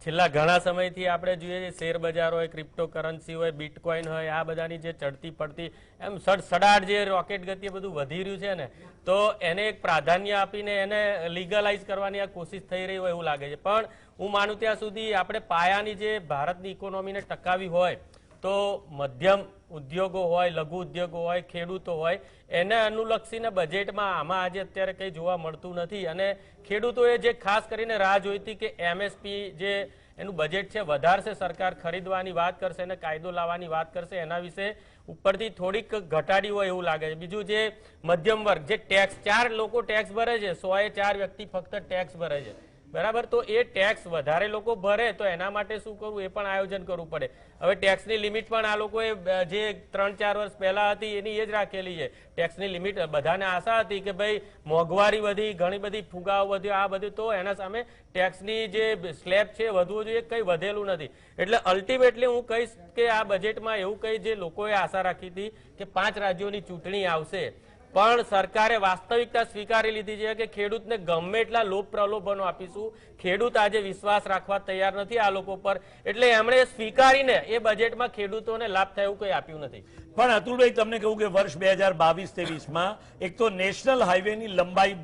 S7: છેલ્લા ઘણા સમયથી આપણે જોઈએ છીએ શેર બજાર હોય, ક્રિપ્ટોકરન્સી હોય, બિટકોઇન હોય, આ બધાની જે ચડતી પડતી એમ સડસડાટ જે રોકેટ ગતિએ બધું વધી રહ્યું છે ને, તો એને એક પ્રાધાન્ય આપીને એને લીગલાઇઝ કરવાની આ કોશિશ થઈ રહી હોય એવું લાગે છે. પણ હું માનું ત્યાં સુધી આપણે પાયાની જે ભારતની ઇકોનોમીને ટકાવી હોય તો મધ્યમ ઉદ્યોગો હોય, લઘુ ઉદ્યોગો હોય, ખેડૂતો હોય, એને અનુલક્ષીને બજેટમાં આમાં આજે અત્યારે કંઈ જોવા મળતું નથી. અને ખેડૂતોએ જે ખાસ કરીને રાહ જોઈ હતી કે એમએસપી જે એનું બજેટ છે વધારશે સરકાર, ખરીદવાની વાત કરશે અને કાયદો લાવવાની વાત કરશે, એના વિશે ઉપરથી થોડીક ઘટાડી હોય એવું લાગે છે. બીજું જે મધ્યમ વર્ગ જે ટેક્સ, 4 લોકો ટેક્સ ભરે છે, 104 વ્યક્તિ ફક્ત ટેક્સ ભરે છે, બરાબર. તો એ ટેક્સ વધારે લોકો ભરે તો એના માટે શું કરવું એ પણ આયોજન કરવું પડે. હવે ટેક્સની લિમિટ પણ આ લોકોએ જે 3-4 વર્ષ પહેલા હતી એની એ જ રાખેલી છે. ટેક્સની લિમિટ બધાને આશા હતી કે ભાઈ મોંઘવારી વધી, ઘણી બધી ફુગાવો વધ્યો, આ બધું, તો એના સામે ટેક્સની જે સ્લેબ છે વધવું જોઈએ, કંઈ વધેલું નથી. એટલે અલ્ટિમેટલી હું કહીશ કે આ બજેટમાં એવું કંઈ જે લોકોએ આશા રાખી હતી કે 5 રાજ્યોની ચૂંટણી આવશે, પણ સરકારે વાસ્તવિકતા સ્વીકારી લીધી છે કે ખેડૂતને ગમે એટલા લોભ પ્રલોભનો આપીશું, ખેડૂત આજે વિશ્વાસ રાખવા તૈયાર નથી આ લોકો પર. એટલે એમણે સ્વીકારીને એ બજેટમાં ખેડૂતોને લાભ થાય એવું કંઈ આપ્યું નથી.
S1: પણ અતુલભાઈ, તમને કહું કે વર્ષ 2022-23માં એક તો નેશનલ હાઈવેની લંબાઈ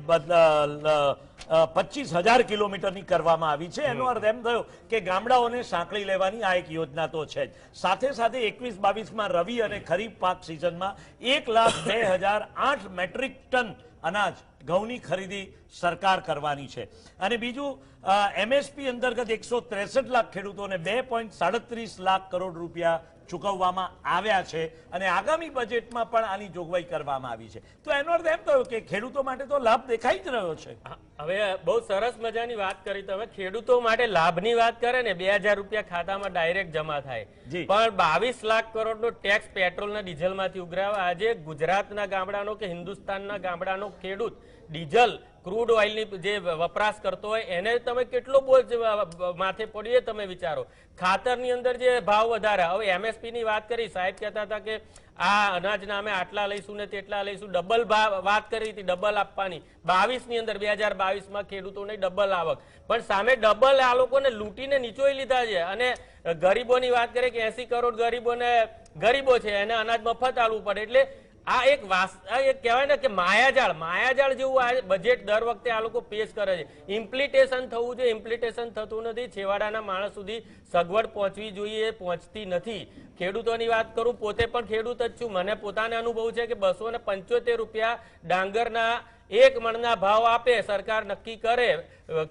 S1: 25,000 કિલોમીટરની કરવામાં આવી છે. એનો અર્થ એમ થયો કે ગામડાઓને સાંકળી લેવાની આ એક યોજના તો છે જ. સાથે સાથે 21-22માં રવિ અને ખરીફ પાક સિઝનમાં 1,02,008 મેટ્રિક ટન અનાજ, ઘઉંની ખરીદી સરકાર કરવાની છે. અને બીજું, એમએસપી અંતર્ગત 163 લાખ ખેડૂતોને 2.37 લાખ કરોડ રૂપિયા ચૂકવવામાં આવ્યા છે અને આગામી બજેટમાં પણ આની જોગવાઈ કરવામાં આવી છે. તો એનો અર્થ એમ થયો કે ખેડૂતો માટે તો લાભ દેખાઈ જ રહ્યો છે.
S7: હવે બહુ સરસ મજાની વાત કરી તમે. ખેડૂતો માટે લાભની વાત કરે ને 2000 રૂપિયા ખાતામાં ડાયરેક્ટ જમા થાય, પણ 22 લાખ કરોડનો ટેક્સ પેટ્રોલના ડીઝલમાંથી ઉઘરાવે. આજે ગુજરાતના ગામડાનો કે હિન્દુસ્તાનના ગામડાનો ખેડૂત ડીઝલ ક્રૂડ ઓઇલની જે વપરાશ કરતો હોય એને તમે કેટલો બોજ માથે પડીએ તમે વિચારો. ખાતરની અંદર જે ભાવ વધારે, હવે એમએસપી ની વાત કરી, સાહેબ કહેતા હતા કે આ અનાજના અમે આટલા લઈશું ને તેટલા લઈશું, ડબલ વાત કરી હતી, ડબલ આપવાની 22 ની અંદર 2022માં ખેડૂતોને ડબલ આવક, પણ સામે ડબલ આ લોકોને લૂંટીને નીચોઈ લીધા છે. અને ગરીબોની વાત કરીએ કે 80 કરોડ ગરીબો છે એને અનાજ મફત આલવું પડે. એટલે આ એક કહેવાય ને કે માયાજાળ જેવું આ બજેટ દર વખતે આ લોકો પેશ કરે છે. ઇમ્પ્લિટેશન થવું જોઈએ, ઇમ્પ્લિટેશન થતું નથી. છેવાડાના માણસ સુધી સગવડ પહોંચવી જોઈએ, પહોંચતી નથી. ખેડૂતોની વાત કરું, પોતે પણ ખેડૂત જ છું, મને પોતાને અનુભવ છે કે 275 રૂપિયા ડાંગરના 1 મણના ભાવ આપે સરકાર, નક્કી કરે,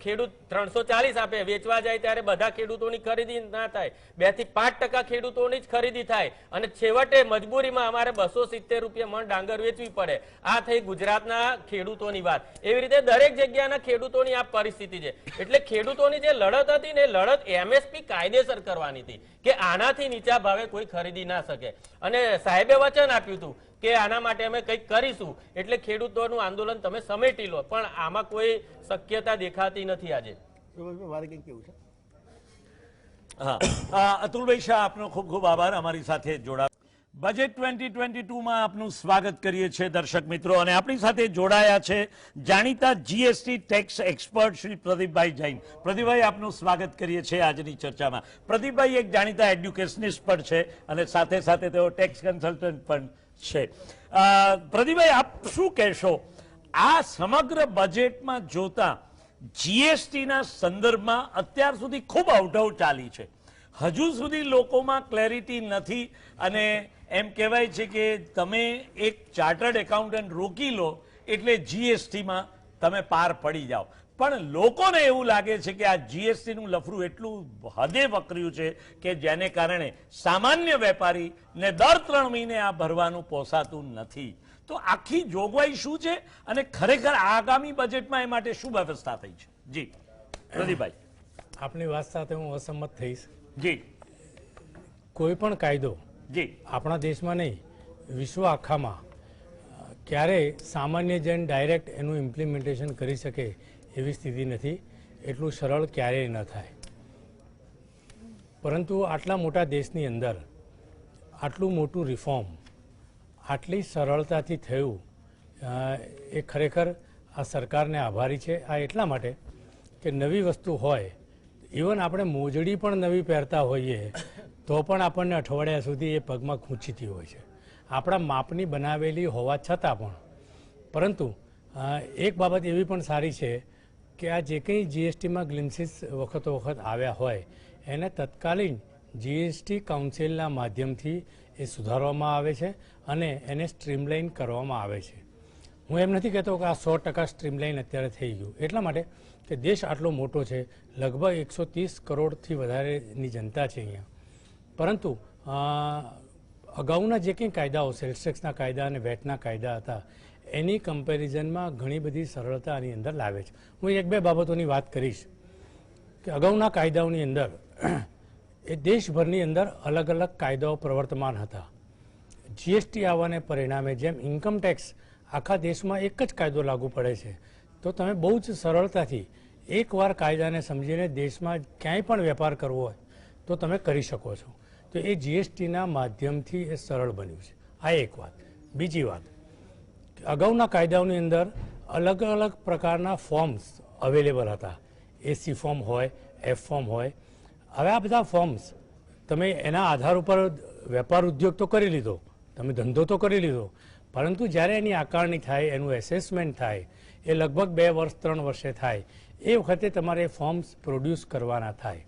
S7: ખેડૂત 340 આપે, વેચવા જાય ત્યારે બધા ખેડૂતોની ખરીદી ના થાય, 2 થી 5% ખેડૂતોની જ ખરીદી થાય અને છેવટે મજબૂરીમાં અમારે 270 રૂપિયા મણ ડાંગર વેચવી પડે. આ થઈ ગુજરાતના ખેડૂતોની વાત. એવી રીતે દરેક જગ્યાના ખેડૂતોની આ પરિસ્થિતિ છે. એટલે ખેડૂતોની જે લડત હતી ને, લડત એમએસપી કાયદેસર કરવાની હતી કે આનાથી નીચા ભાવે કોઈ ખરીદી ના શકે. અને સાહેબે વચન આપ્યું હતું કે આના માટે અમે કંઈક કરીશું, એટલે ખેડૂતોનું આંદોલન તમે સમેટી લો, પણ આમાં કોઈ શક્યતા દેખાતી નથી. આજે
S6: મારે કંઈક કેવું છે.
S1: હા, અતુલભાઈ શાહ, આપનો ખૂબ ખૂબ આભાર અમારી સાથે જોડા. બજેટ 2022માં આપનું સ્વાગત કરીએ છીએ દર્શક મિત્રો, અને આપણી સાથે જોડાયા છે જાણીતા જીએસટી ટેક્સ એક્સપર્ટ શ્રી પ્રદીપભાઈ જૈન. પ્રદીપભાઈ, આપનું સ્વાગત કરીએ છીએ આજની ચર્ચામાં. પ્રદીપભાઈ એક જાણીતા એડ્યુકેશનિસ્ટ પણ છે અને સાથે સાથે તેઓ ટેક્સ કન્સલ્ટન્ટ પણ છે. પ્રદીપભાઈ, આપ શું કહેશો આ સમગ્ર બજેટમાં જોતા જીએસટીના સંદર્ભમાં? અત્યાર સુધી ખૂબ અવઢવ ચાલી છે, હજુ સુધી લોકોમાં ક્લેરિટી નથી, અને એમ કહેવાય છે કે તમે એક ચાર્ટર્ડ એકાઉન્ટન્ટ રોકી લો એટલે જીએસટીમાં તમે પાર પડી જાઓ. પણ લોકોને એવું લાગે છે કે આ જીએસટીનું લફરું એટલું હદે વકર્યું છે કે જેને કારણે સામાન્ય વેપારીને દર 3 મહિને આ ભરવાનું પોસાતું નથી. તો આખી જોગવાઈ શું છે અને ખરેખર આગામી બજેટમાં એ માટે શું વ્યવસ્થા થઈ છે? જી પ્રદીપભાઈ.
S8: આપની વાત સાથે હું અસંમત થઈશ.
S1: જી.
S8: કોઈ પણ કાયદો
S1: જી
S8: આપણા દેશમાં નહીં, વિશ્વ આખામાં ક્યારેય સામાન્ય જન ડાયરેક્ટ એનું ઇમ્પ્લિમેન્ટેશન કરી શકે એવી સ્થિતિ નથી. એટલું સરળ ક્યારેય ન થાય. પરંતુ આટલા મોટા દેશની અંદર આટલું મોટું રિફોર્મ આટલી સરળતાથી થયું એ ખરેખર આ સરકારને આભારી છે. આ એટલા માટે કે નવી વસ્તુ હોય, ઇવન આપણે મોજડી પણ નવી પહેરતા હોઈએ તો પણ આપણને અઠવાડિયા સુધી એ પગમાં ખૂંચીતી હોય છે, આપણા માપની બનાવેલી હોવા છતાં પણ. પરંતુ એક બાબત એવી પણ સારી છે કે આ જે કંઈ જીએસટીમાં ગ્લિમ્સીસ વખતો વખત આવ્યા હોય એને તત્કાલીન જીએસટી કાઉન્સિલના માધ્યમથી એ સુધારવામાં આવે છે અને એને સ્ટ્રીમલાઇન કરવામાં આવે છે. હું એમ નથી કહેતો કે આ 100% સ્ટ્રીમલાઇન અત્યારે થઈ ગયું, એટલા માટે કે દેશ આટલો મોટો છે, લગભગ 130 કરોડથી વધારેની જનતા છે અહીંયા. પરંતુ અગાઉના જે કંઈ કાયદાઓ, સેલ્સ ટેક્સના કાયદા અને વેટના કાયદા હતા એની કમ્પેરિઝનમાં ઘણી બધી સરળતા આની અંદર લાવે છે. હું 1-2 બાબતોની વાત કરીશ કે અગાઉના કાયદાઓની અંદર એ દેશભરની અંદર અલગ અલગ કાયદાઓ પ્રવર્તમાન હતા. જીએસટી આવવાને પરિણામે જેમ ઇન્કમ ટેક્સ આખા દેશમાં એક જ કાયદો લાગુ પડે છે, તો તમે બહુ જ સરળતાથી એકવાર કાયદાને સમજીને દેશમાં ક્યાંય પણ વેપાર કરવો હોય તો તમે કરી શકો છો. તો એ જીએસટીના માધ્યમથી એ સરળ બન્યું છે. આ એક વાત. બીજી વાત, અગાઉના કાયદાઓની અંદર અલગ અલગ પ્રકારના ફોર્મ્સ અવેલેબલ હતા. એસી ફોર્મ હોય, એફ ફોર્મ હોય. હવે આ બધા ફોર્મ્સ તમે એના આધાર ઉપર વેપાર ઉદ્યોગ તો કરી લીધો, તમે ધંધો તો કરી લીધો, પરંતુ જ્યારે એની આકારણી થાય, એનું એસેસમેન્ટ થાય, એ લગભગ 2 વર્ષ 3 વર્ષે થાય, એ વખતે તમારે ફોર્મ્સ પ્રોડ્યુસ કરવાના થાય.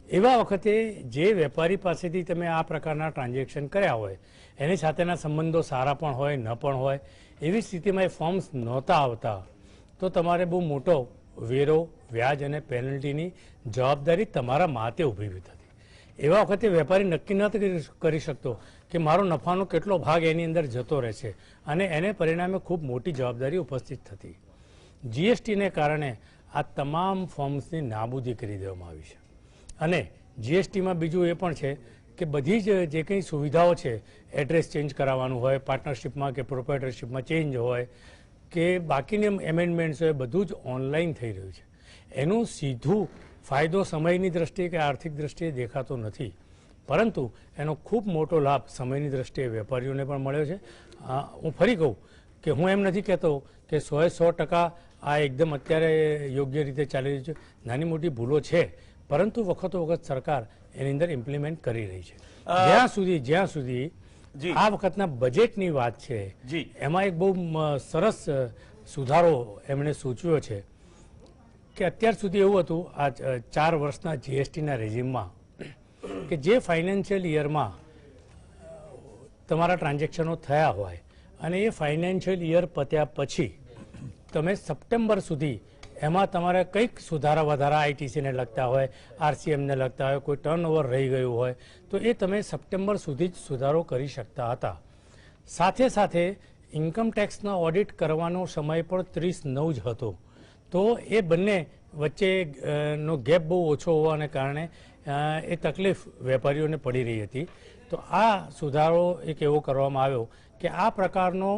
S8: એવા વખતે જે વેપારી પાસેથી તમે આ પ્રકારના ટ્રાન્ઝેક્શન કર્યા હોય એની સાથેના સંબંધો સારા પણ હોય ન પણ હોય, એવી સ્થિતિમાં એ ફોર્મ્સ નહોતા આવતા, તો તમારે બહુ મોટો વેરો, વ્યાજ અને પેનલ્ટીની જવાબદારી તમારા માથે ઊભી થતી. એવા વખતે વેપારી નક્કી ન કરી શકતો કે મારો નફાનો કેટલો ભાગ એની અંદર જતો રહેશે અને એને પરિણામે ખૂબ મોટી જવાબદારી ઉપસ્થિત થતી. જીએસટીને કારણે આ તમામ ફોર્મ્સની નાબૂદી કરી દેવામાં આવી છે. અને જીએસટીમાં બીજું એ પણ છે કે બધી જ જે કંઈ સુવિધાઓ છે, એડ્રેસ ચેન્જ કરાવવાનું હોય, પાર્ટનરશિપમાં કે પ્રોપ્રાઇટરશિપમાં ચેન્જ હોય કે બાકીની એમેન્ડમેન્ટ્સ હોય, બધું જ ઓનલાઈન થઈ રહ્યું છે. એનું સીધું ફાયદો સમયની દ્રષ્ટિએ કે આર્થિક દ્રષ્ટિએ દેખાતો નથી, પરંતુ એનો ખૂબ મોટો લાભ સમયની દ્રષ્ટિએ વેપારીઓને પણ મળ્યો છે. હું ફરી કહું કે હું એમ નથી કહેતો કે 100% આ એકદમ અત્યારે યોગ્ય રીતે ચાલી રહ્યું છે. નાની મોટી ભૂલો છે, પરંતુ વખતો વખત સરકાર એની અંદર ઇમ્પ્લિમેન્ટ કરી રહી છે. જ્યાં સુધી આ વખતના બજેટની વાત છે, એમાં એક બહુ સરસ સુધારો એમણે સૂચવ્યો છે કે અત્યાર સુધી એવું હતું આ 4 વર્ષના જીએસટીના રેજીમમાં કે જે ફાઇનાન્શિયલ યરમાં તમારા ટ્રાન્ઝેક્શનો થયા હોય અને એ ફાઇનાન્શિયલ યર પત્યા પછી તમે સપ્ટેમ્બર સુધી એમાં તમારે કંઈક સુધારા વધારા આઈટીસીને લગતા હોય, આરસીએમને લગતા હોય, કોઈ ટર્નઓવર રહી ગયું હોય તો એ તમે સપ્ટેમ્બર સુધી જ સુધારો કરી શકતા હતા. સાથે સાથે ઇન્કમ ટેક્સના ઓડિટ કરવાનો સમય પણ 30/9 જ હતો. તો એ બંને વચ્ચેનો ગેપ બહુ ઓછો હોવાને કારણે એ તકલીફ વેપારીઓને પડી રહી હતી. તો આ સુધારો એક એવો કરવામાં આવ્યો કે આ પ્રકારનો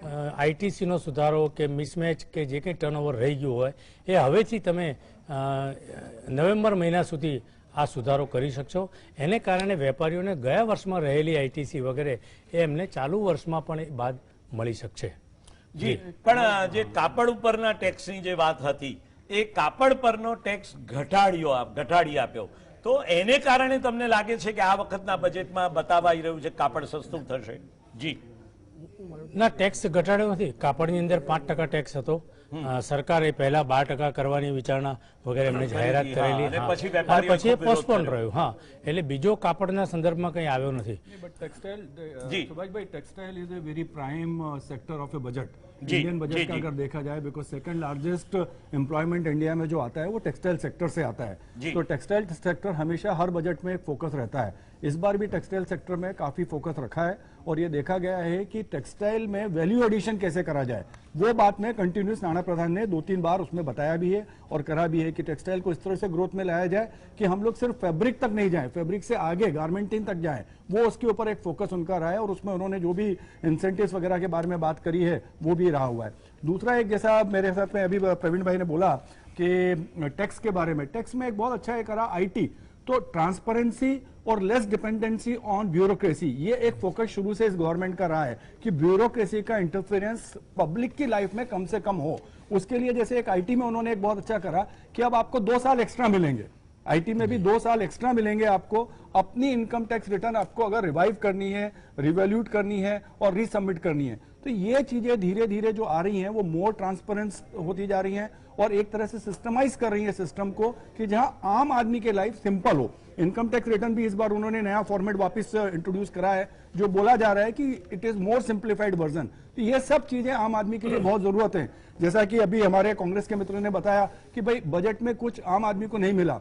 S8: આઈટીસીનો સુધારો કે મિસમેચ કે જે કંઈ ટર્નઓવર રહી ગયું હોય એ હવેથી તમે નવેમ્બર મહિના સુધી આ સુધારો કરી શકશો. એને કારણે વેપારીઓને ગયા વર્ષમાં રહેલી આઈટીસી વગેરે એ એમને ચાલુ વર્ષમાં પણ બાદ મળી શકશે.
S1: જી, પણ જે કાપડ ઉપરના ટેક્સની જે વાત હતી એ કાપડ પરનો ટેક્સ ઘટાડી આપ્યો, તો એને કારણે તમને લાગે છે કે આ વખતના બજેટમાં બતાવાઈ રહ્યું છે કાપડ સસ્તું થશે? જી
S8: ના, ટેક્સ ઘટાડ્યો નથી. કાપડની અંદર 5% ટેક્સ હતો. સરકારે પહેલા 12% કરવાની વિચારણા વગેરે એમને જાહેરાત કરેલી, પછી એ પોસ્ટપોન રહ્યું. હા, એટલે બીજો કાપડના સંદર્ભમાં કંઈ આવ્યો નથી.
S2: Subhash textile is a very prime sector of A budget. Indian budget का अगर देखा जाए, because second largest employment India में जो आता है वो टेक्सटाइल सेक्टर से आता है. तो टेक्सटाइल सेक्टर हमेशा हर बजट में एक फोकस रहता है. इस बार भी टेक्सटाइल सेक्टर में काफी फोकस रखा है और ये देखा गया है कि टेक्सटाइल में वैल्यू एडिशन कैसे करा जाए, वो बात में कंटिन्यूस नाना प्रधान ने 2-3 बार उसमें बताया भी है और करा भी है कि टेक्सटाइल को इस तरह से ग्रोथ में लाया जाए कि हम लोग सिर्फ फैब्रिक तक नहीं जाए, फैब्रिक से आगे गारमेंटिंग तक जाए. वो उसके ऊपर एक फोकस उनका रहा है और उसमें उन्होंने जो भी इंसेंटिव्स वगैरह के बारे में बात करी है वो भी रहा हुआ है. दूसरा एक, जैसा मेरे साथ में अभी प्रवीण भाई ने बोला कि टैक्स के बारे में, टैक्स में एक बहुत अच्छा एक करा आईटी, तो ट्रांसपेरेंसी और लेस डिपेंडेंसी ऑन ब्यूरोक्रेसी, ये एक फोकस शुरू से इस गवर्नमेंट का रहा है कि ब्यूरोक्रेसी का इंटरफेरेंस पब्लिक की लाइफ में कम से कम हो. उसके लिए जैसे एक आईटी में उन्होंने एक बहुत अच्छा करा कि अब आपको 2 साल एक्स्ट्रा मिलेंगे, आईटी में भी 2 साल एक्स्ट्रा मिलेंगे आपको. अपनी इनकम टैक्स रिटर्न आपको अगर रिवाइव करनी है, रिवैल्यूट करनी है और रीसबमिट करनी है, तो ये चीजें धीरे धीरे जो आ रही हैं वो मोर ट्रांसपेरेंस होती जा रही हैं और एक तरह से सिस्टमाइज कर रही है सिस्टम को कि जहां आम आदमी के लाइफ सिंपल हो. इनकम टैक्स रिटर्न भी इस बार उन्होंने नया फॉर्मेट वापस इंट्रोड्यूस करा है, जो बोला जा रहा है कि it is more simplified version. तो ये सब चीजें आम आदमी के लिए बहुत जरूरत है. जैसा कि अभी हमारे कांग्रेस के मित्रों ने बताया कि भाई बजट में कुछ आम आदमी को नहीं मिला,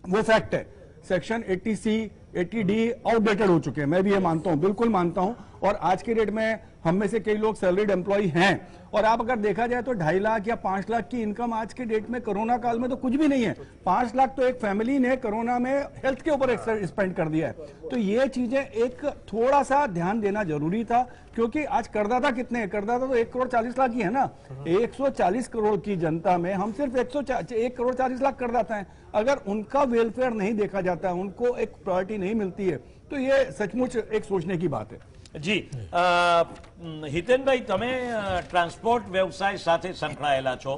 S2: वो फैक्ट है. सेक्शन 80C 80D आउटडेटेड हो चुके हैं, मैं भी ये मानता हूं, बिल्कुल मानता हूं. और आज के डेट में हम में से कई लोग सैलरीड एम्प्लॉय हैं और आप अगर देखा जाए तो 2.5 लाख या 5 लाख की इनकम आज के डेट में कोरोना काल में तो कुछ भी नहीं है. 5 लाख तो एक फैमिली ने कोरोना में हेल्थ के ऊपर स्पेंड कर दिया है. तो ये चीजें एक थोड़ा सा ध्यान देना जरूरी था, क्योंकि आज करदाता कितने हैं? करदाता तो 1,40,00,000 ही है ना. 140 करोड़ की जनता में हम सिर्फ 1,40,00,000 करदाता हैं. अगर उनका वेलफेयर नहीं देखा जाता है, उनको एक प्रायोरिटी नहीं मिलती है, तो ये सचमुच एक सोचने की बात है.
S1: જી, હિતેનભાઈ, તમે ટ્રાન્સપોર્ટ વ્યવસાય સાથે સંકળાયેલા છો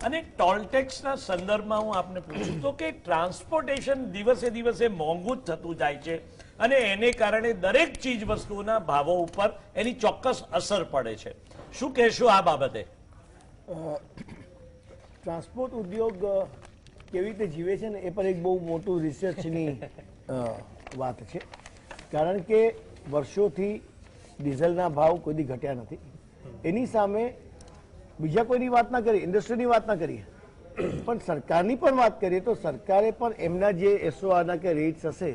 S1: અને ટોલ ટેક્સના સંદર્ભમાં હું આપને પૂછું તો કે ટ્રાન્સપોર્ટેશન દિવસે દિવસે મોંઘું જ થતું જાય છે અને એને કારણે દરેક ચીજ વસ્તુઓના ભાવો ઉપર એની ચોક્કસ અસર પડે છે. શું કહેશો આ બાબતે?
S6: ટ્રાન્સપોર્ટ ઉદ્યોગ કેવી રીતે જીવે છે ને એ પર એક બહુ મોટું રિસર્ચની વાત છે. કારણ કે વર્ષોથી ડીઝલના ભાવ કોઈ દી ઘટ્યા નથી. એની સામે બીજા કોઈની વાત ના કરીએ, ઇન્ડસ્ટ્રીની વાત ના કરીએ, પણ સરકારની પણ વાત કરીએ તો સરકારે પણ એમના જે એસઓઆરના કે રેટ્સ હશે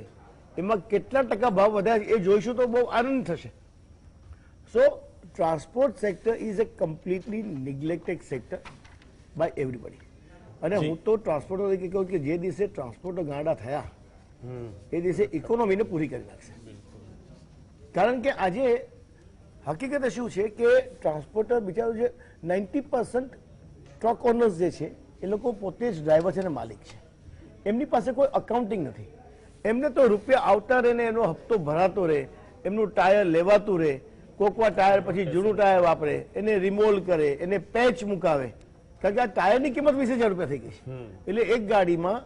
S6: એમાં કેટલા ટકા ભાવ વધ્યા એ જોઈશું તો બહુ આનંદ થશે. So transport sector is a completely neglected sector by everybody. અને હું તો ટ્રાન્સપોર્ટર તરીકે કહું કે જે દિવસે ટ્રાન્સપોર્ટર ગાંડા થયા એ દિવસે ઇકોનોમીને પૂરી કરી નાખશે. કારણ કે આજે હકીકત શું છે કે ટ્રાન્સપોર્ટર બિચારું છે 90% ટ્રક ઓનર્સ જે છે એ લોકો પોતે જ ડ્રાઈવર છે અને માલિક છે. એમની પાસે કોઈ અકાઉન્ટિંગ નથી. એમને તો રૂપિયા આવતા રહે ને એનો હપ્તો ભરાતો રહે, એમનું ટાયર લેવાતું રહે, કોકવા ટાયર પછી જૂનું ટાયર વાપરે, એને રિમોલ્ડ કરે, એને પેચ મુકાવે. કારણ કે આ ટાયરની કિંમત 20,000 રૂપિયા થઈ ગઈ છે. એટલે એક ગાડીમાં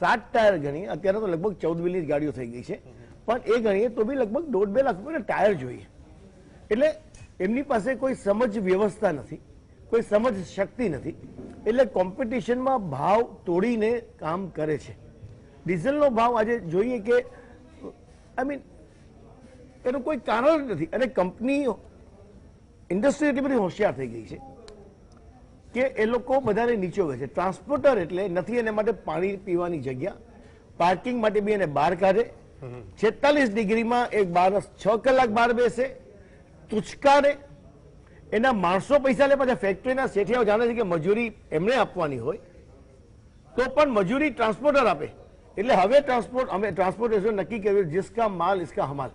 S6: 7 ટાયર ગણી, અત્યારે તો લગભગ 14 વ્હીલની ગાડીઓ થઈ ગઈ છે, પણ એ ગણીએ તો બી લગભગ 1.5-2 લાખ રૂપિયાના ટાયર જોઈએ. એટલે એમની પાસે કોઈ સમજ વ્યવસ્થા નથી, કોઈ સમજ શક્તિ નથી. એટલે કોમ્પિટિશનમાં ભાવ તોડીને કામ કરે છે. ડીઝલનો ભાવ આજે જોઈએ કે આઈ મીન એનું કોઈ કારણ નથી. અને કંપની ઇન્ડસ્ટ્રી એટલી બધી હોશિયાર થઈ ગઈ છે કે એ લોકો બધાને નીચો ગયો છે. ટ્રાન્સપોર્ટર એટલે નથી એના માટે પાણી પીવાની જગ્યા, પાર્કિંગ માટે બી એને બહાર કાઢે, 46 ડિગ્રીમાં એક માણસ 6 કલાક બહાર બેસે, તુચકારે, એના માણસો પૈસા લે. પાછા ફેક્ટરીના શેઠિયાઓ જાણે છે કે મજૂરી એમને આપવાની હોય તો પણ મજૂરી ટ્રાન્સપોર્ટર આપે. એટલે હવે ટ્રાન્સપોર્ટેશન નક્કી કર્યું, જિસકા માલ ઇસકા હમાલ,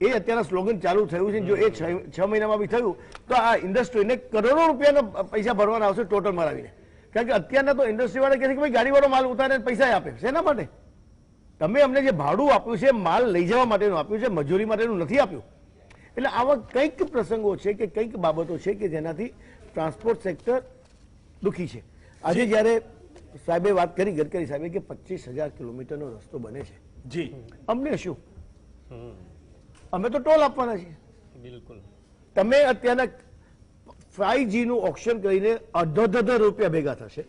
S6: એ અત્યારના સ્લોગન ચાલુ થયું છે. જો એ 6 મહિનામાં બી થયું તો આ ઇન્ડસ્ટ્રીને કરોડો રૂપિયાના પૈસા ભરવાના આવશે ટોટલ મરાવીને. કારણ કે અત્યારના તો ઇન્ડસ્ટ્રી વાળા કહે છે કે ભાઈ ગાડીવાળો માલ ઉતારે પૈસા આપે. શેના માટે? તમે અમને જે ભાડું આપ્યું છે, માલ લઈ જવા માટેનું આપ્યું છે, મજૂરી માટેનું નથી આપ્યું. એટલે આવા કંઈક પ્રસંગો છે કે કંઈક બાબતો છે કે જેનાથી ટ્રાન્સપોર્ટ સેક્ટર દુઃખી છે. આજે જયારે સાહેબે વાત કરી, ગડકરી સાહેબે, કે 25,000 કિલોમીટરનો રસ્તો બને છે,
S1: જી
S6: અમને શું, અમે તો ટોલ આપવાના છીએ.
S7: બિલકુલ.
S6: તમે અત્યારના 5G નું ઓપ્શન કરીને અડધો રૂપિયા ભેગા થશે.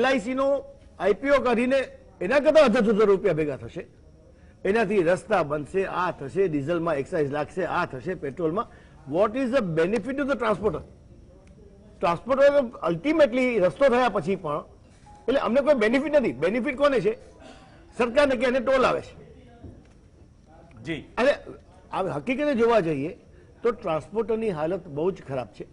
S6: LIC નો IPO કરીને એના કરતા અડધો રૂપિયા ભેગા થશે. એનાથી રસ્તા બનશે, આ થશે, ડીઝલમાં એક્સાઇઝ લાગશે, આ થશે, પેટ્રોલમાં. What is the benefit to the transporter? Transporter ultimately રસ્તો થયા પછી પણ એટલે અમને કોઈ બેનિફિટ નથી. બેનિફિટ કોને છે? સરકારને, કે એને ટોલ આવે છે.
S1: જી.
S6: અને હકીકતે જોવા જઈએ તો ટ્રાન્સપોર્ટરની હાલત બહુ જ ખરાબ છે.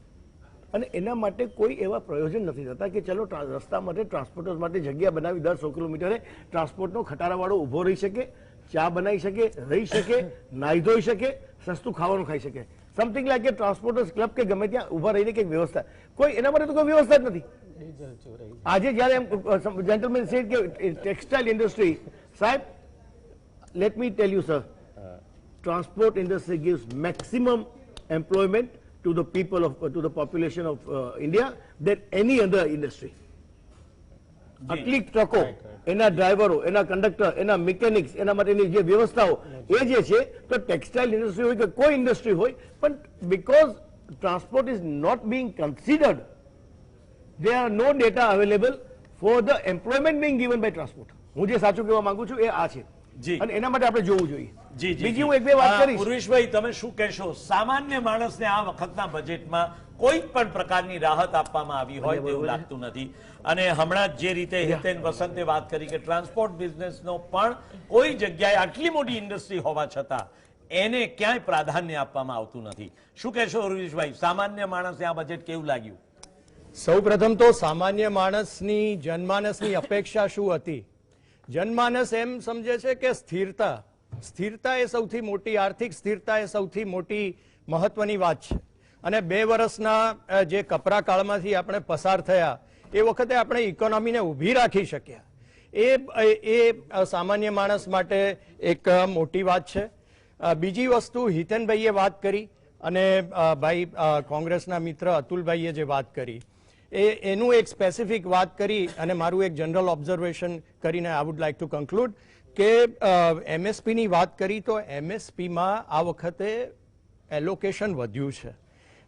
S6: અને એના માટે કોઈ એવા પ્રયોજન નથી થતા કે ચલો રસ્તા માટે ટ્રાન્સપોર્ટર્સ માટે જગ્યા બનાવી, દર 100 કિલોમીટરે ટ્રાન્સપોર્ટનો ખટારાવાળો ઊભો રહી શકે, ચા બનાવી શકે, રહી શકે, નાહી ધોઈ શકે, સસ્તું ખાવાનું ખાઈ શકે. સમથિંગ લાઈક કે ટ્રાન્સપોર્ટર્સ ક્લબ કે ગમે ત્યાં ઊભા રહીને કંઈક વ્યવસ્થા, કોઈ એના માટે તો કોઈ વ્યવસ્થા જ નથી. આજે જયારે જેન્ટલમેન સેડ કે ટેક્સટાઇલ ઇન્ડસ્ટ્રી, સાહેબ let me tell you sir, transport industry gives maximum employment to the people of to the population of India than any other industry. આટલી ટ્રકો, એના ડ્રાઈવરો, એના કંડક્ટર, એના મિકેનિક્સ, એના માટેની જે વ્યવસ્થાઓ એ જે છે, તો ટેક્સટાઇલ ઇન્ડસ્ટ્રી હોય કે કોઈ ઇન્ડસ્ટ્રી હોય, પણ because transport is not being considered, there are no data available for the employment being given by transport. હું જે સાચું કહેવા માંગુ છું એ આ છે. અને એના માટે આપણે જોવું જોઈએ. બીજી હું એક બે વાત કરીશ.
S1: ઉર્વેશભાઈ, તમે શું કહેશો? સામાન્ય માણસને આ વખતના બજેટમાં કોઈ પણ પ્રકારની રાહત આપવામાં આવી હોય તેવું લાગતું નથી. અને હમણાં જે રીતે હિતેન વસંતે વાત કરી કે ટ્રાન્સપોર્ટ બિઝનેસનો પણ કોઈ જગ્યાએ આટલી મોટી ઇન્ડસ્ટ્રી હોવા છતાં એને ક્યાંય પ્રાધાન્ય આપવામાં આવતું નથી. શું કહેશો ઉર્વેશભાઈ? સામાન્ય માણસને આ બજેટ કેવું લાગ્યું?
S4: સૌ પ્રથમ તો સામાન્ય માણસની જનમાનસની અપેક્ષા શું હતી? જનમાનસ એમ સમજે છે કે સ્થિરતા એ સૌથી મોટી, આર્થિક સ્થિરતા એ સૌથી મોટી મહત્વની વાત છે. અને 2 વર્ષના જે કપરા કાળમાંથી આપણે પસાર થયા એ વખતે આપણે ઇકોનોમીને ઊભી રાખી શક્યા, એ સામાન્ય માણસ માટે એક મોટી વાત છે. બીજી વસ્તુ, હિતેનભાઈએ વાત કરી અને ભાઈ કોંગ્રેસના મિત્ર અતુલભાઈએ જે વાત કરી, એનું એક સ્પેસિફિક વાત કરી અને મારું એક જનરલ ઓબ્ઝર્વેશન કરીને I would like to conclude કે MSPની વાત કરી તો MSPમાં આ વખતે એલોકેશન વધ્યું છે.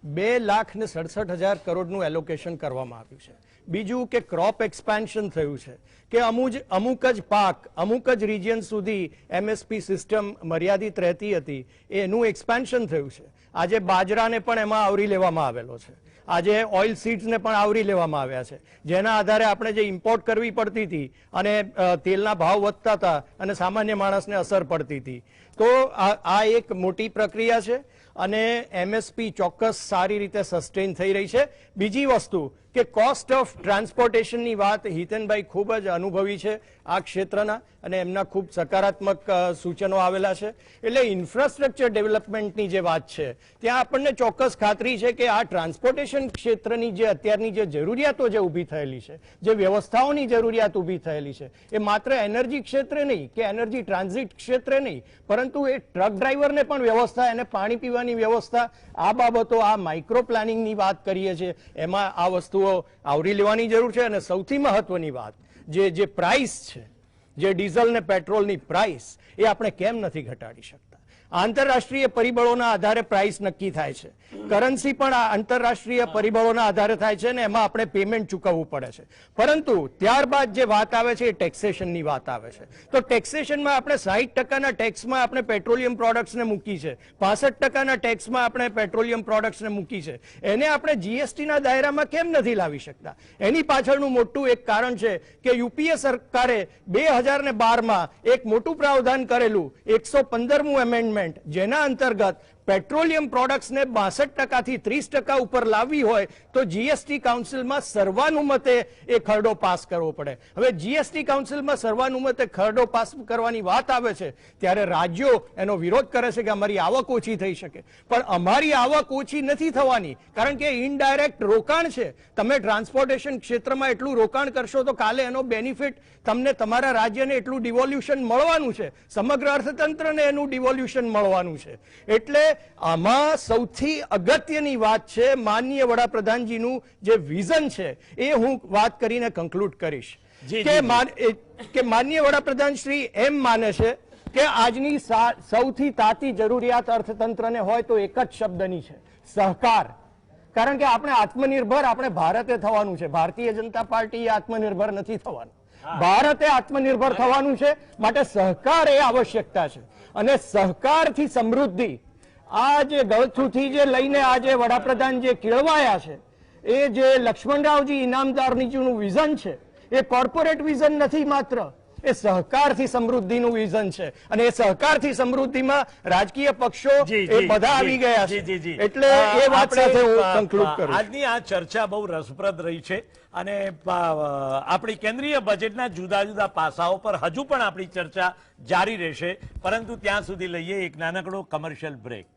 S4: 2,67,000 કરોડનું એલોકેશન કરવામાં આવ્યું છે. બીજું કે ક્રોપ એક્સપાન્શન થયું છે કે અમુક જ પાક અમુક જ રિજિયન સુધી MSP સિસ્ટમ મર્યાદિત રહેતી હતી, એનું એક્સપાન્શન થયું છે. આજે બાજરાને પણ એમાં આવરી લેવામાં આવેલો છે. આજે ઓઇલ સીડ્સને પણ આવરી લેવામાં આવ્યા છે, જેના આધારે આપણે જે ઇમ્પોર્ટ કરવી પડતી હતી અને તેલના ભાવ વધતા હતા અને સામાન્ય માણસને અસર પડતી હતી. તો આ એક મોટી પ્રક્રિયા છે અને MSP ચોક્કસ સારી રીતે સસ્ટેન થઈ રહી છે. બીજી વસ્તુ કે કોસ્ટ ઓફ ટ્રાન્સપોર્ટેશનની વાત હિતેનભાઈ ખૂબ જ અનુભવી છે આ ક્ષેત્રના, અને એમના ખૂબ સકારાત્મક સૂચનો આવેલા છે. એટલે ઇન્ફ્રાસ્ટ્રક્ચર ડેવલપમેન્ટની જે વાત છે ત્યાં આપણને ચોક્કસ ખાતરી છે કે આ ટ્રાન્સપોર્ટેશન ક્ષેત્રની જે અત્યારની જે જરૂરિયાતો જે ઊભી થયેલી છે, જે વ્યવસ્થાઓની જરૂરિયાત ઊભી થયેલી છે, એ માત્ર એનર્જી ક્ષેત્રે નહીં કે એનર્જી ટ્રાન્ઝિટ ક્ષેત્રે નહીં, પરંતુ એ ટ્રક ડ્રાઈવરને પણ વ્યવસ્થા, એને પાણી પીવાની વ્યવસ્થા, આ બાબતો, આ માઇક્રો પ્લાનિંગની વાત કરીએ છીએ, એમાં આ વસ્તુઓ આવરી લેવાની જરૂર છે. અને સૌથી મહત્વની વાત, જે પ્રાઇસ છે, જે ડીઝલ ને પેટ્રોલની પ્રાઇસ, એ આપણે કેમ નથી ઘટાડી શકતા? આંતરરાષ્ટ્રીય પરિબળોના આધારે પ્રાઇસ નક્કી થાય છે. કરન્સી પણ આંતરરાષ્ટ્રીય પરિબળોના આધારે થાય છે ને એમાં આપણે પેમેન્ટ ચૂકવવું પડે છે. પરંતુ ત્યારબાદ જે વાત આવે છે એ ટેક્સેશનની વાત આવે છે. તો ટેક્સેશનમાં આપણે 60% ટેક્સમાં આપણે પેટ્રોલિયમ પ્રોડક્ટ્સને મૂકી છે, 65% ટેક્સમાં આપણે પેટ્રોલિયમ પ્રોડક્ટ્સને મૂકી છે. એને આપણે જીએસટીના દાયરામાં કેમ નથી લાવી શકતા? એની પાછળનું મોટું એક કારણ છે કે યુપીએ સરકારે 2012માં એક મોટું પ્રાવધાન કરેલું 115મું એમેન્ડમેન્ટ, જેના અંતર્ગત પેટ્રોલિયમ પ્રોડક્ટ્સને 62% થી 30% ઉપર લાવવી હોય તો જીએસટી કાઉન્સિલમાં સર્વાનુમતે એ ખરડો પાસ કરવો પડે. હવે જીએસટી કાઉન્સિલમાં સર્વાનુમતે ખરડો પાસ કરવાની વાત આવે છે ત્યારે રાજ્યો એનો વિરોધ કરે છે કે અમારી આવક ઓછી થઈ શકે. પણ અમારી આવક ઓછી નથી થવાની, કારણ કે ઇનડાયરેક્ટ રોકાણ છે. તમે ટ્રાન્સપોર્ટેશન ક્ષેત્રમાં એટલું રોકાણ કરશો તો કાલે એનો બેનિફિટ તમને તમારા રાજ્યને એટલું ડિવોલ્યુશન મળવાનું છે, સમગ્ર અર્થતંત્રને એનું ડિવોલ્યુશન મળવાનું છે. એટલે આમાં સૌથી અગત્યની વાત છે માનનીય વડાપ્રધાનજીનું જે વિઝન છે, એ હું વાત કરીને કન્ક્લુડ કરીશ કે માનનીય વડાપ્રધાન શ્રી એમ માને છે કે આજની સૌથી તાતી જરૂરિયાત અર્થતંત્રને હોય તો એક જ શબ્દની છે, સહકાર. કારણ કે આપણે આત્મનિર્ભર આપણે ભારતે થવાનું છે. ભારતીય જનતા પાર્ટી આત્મનિર્ભર નથી થવાનું, ભારતે આત્મનિર્ભર થવાનું છે. માટે સહકાર એ આવશ્યકતા છે. અને સહકારથી સમૃદ્ધિ, આ જે ગળથુથી જે લઈને આજે વડાપ્રધાન જે કેળવાયા છે, એ જે લક્ષ્મણરાવજી ઇનામદારજીનું વિઝન છે, એ કોર્પોરેટ વિઝન નથી, માત્ર એ સહકારથી સમૃદ્ધિનું વિઝન છે. અને એ સહકારથી સમૃદ્ધિમાં રાજકીય પક્ષો એ બધા આવી ગયા છે. એટલે એ વાત સાથે હું કન્ક્લુડ કરું.
S1: આજની આ ચર્ચા બહુ રસપ્રદ રહી છે અને આપણી કેન્દ્રીય બજેટના જુદા જુદા પાસાઓ પર હજુ પણ આપણી ચર્ચા જારી રહેશે, પરંતુ ત્યાં સુધી લઈએ એક નાનકડો કમર્શિયલ બ્રેક.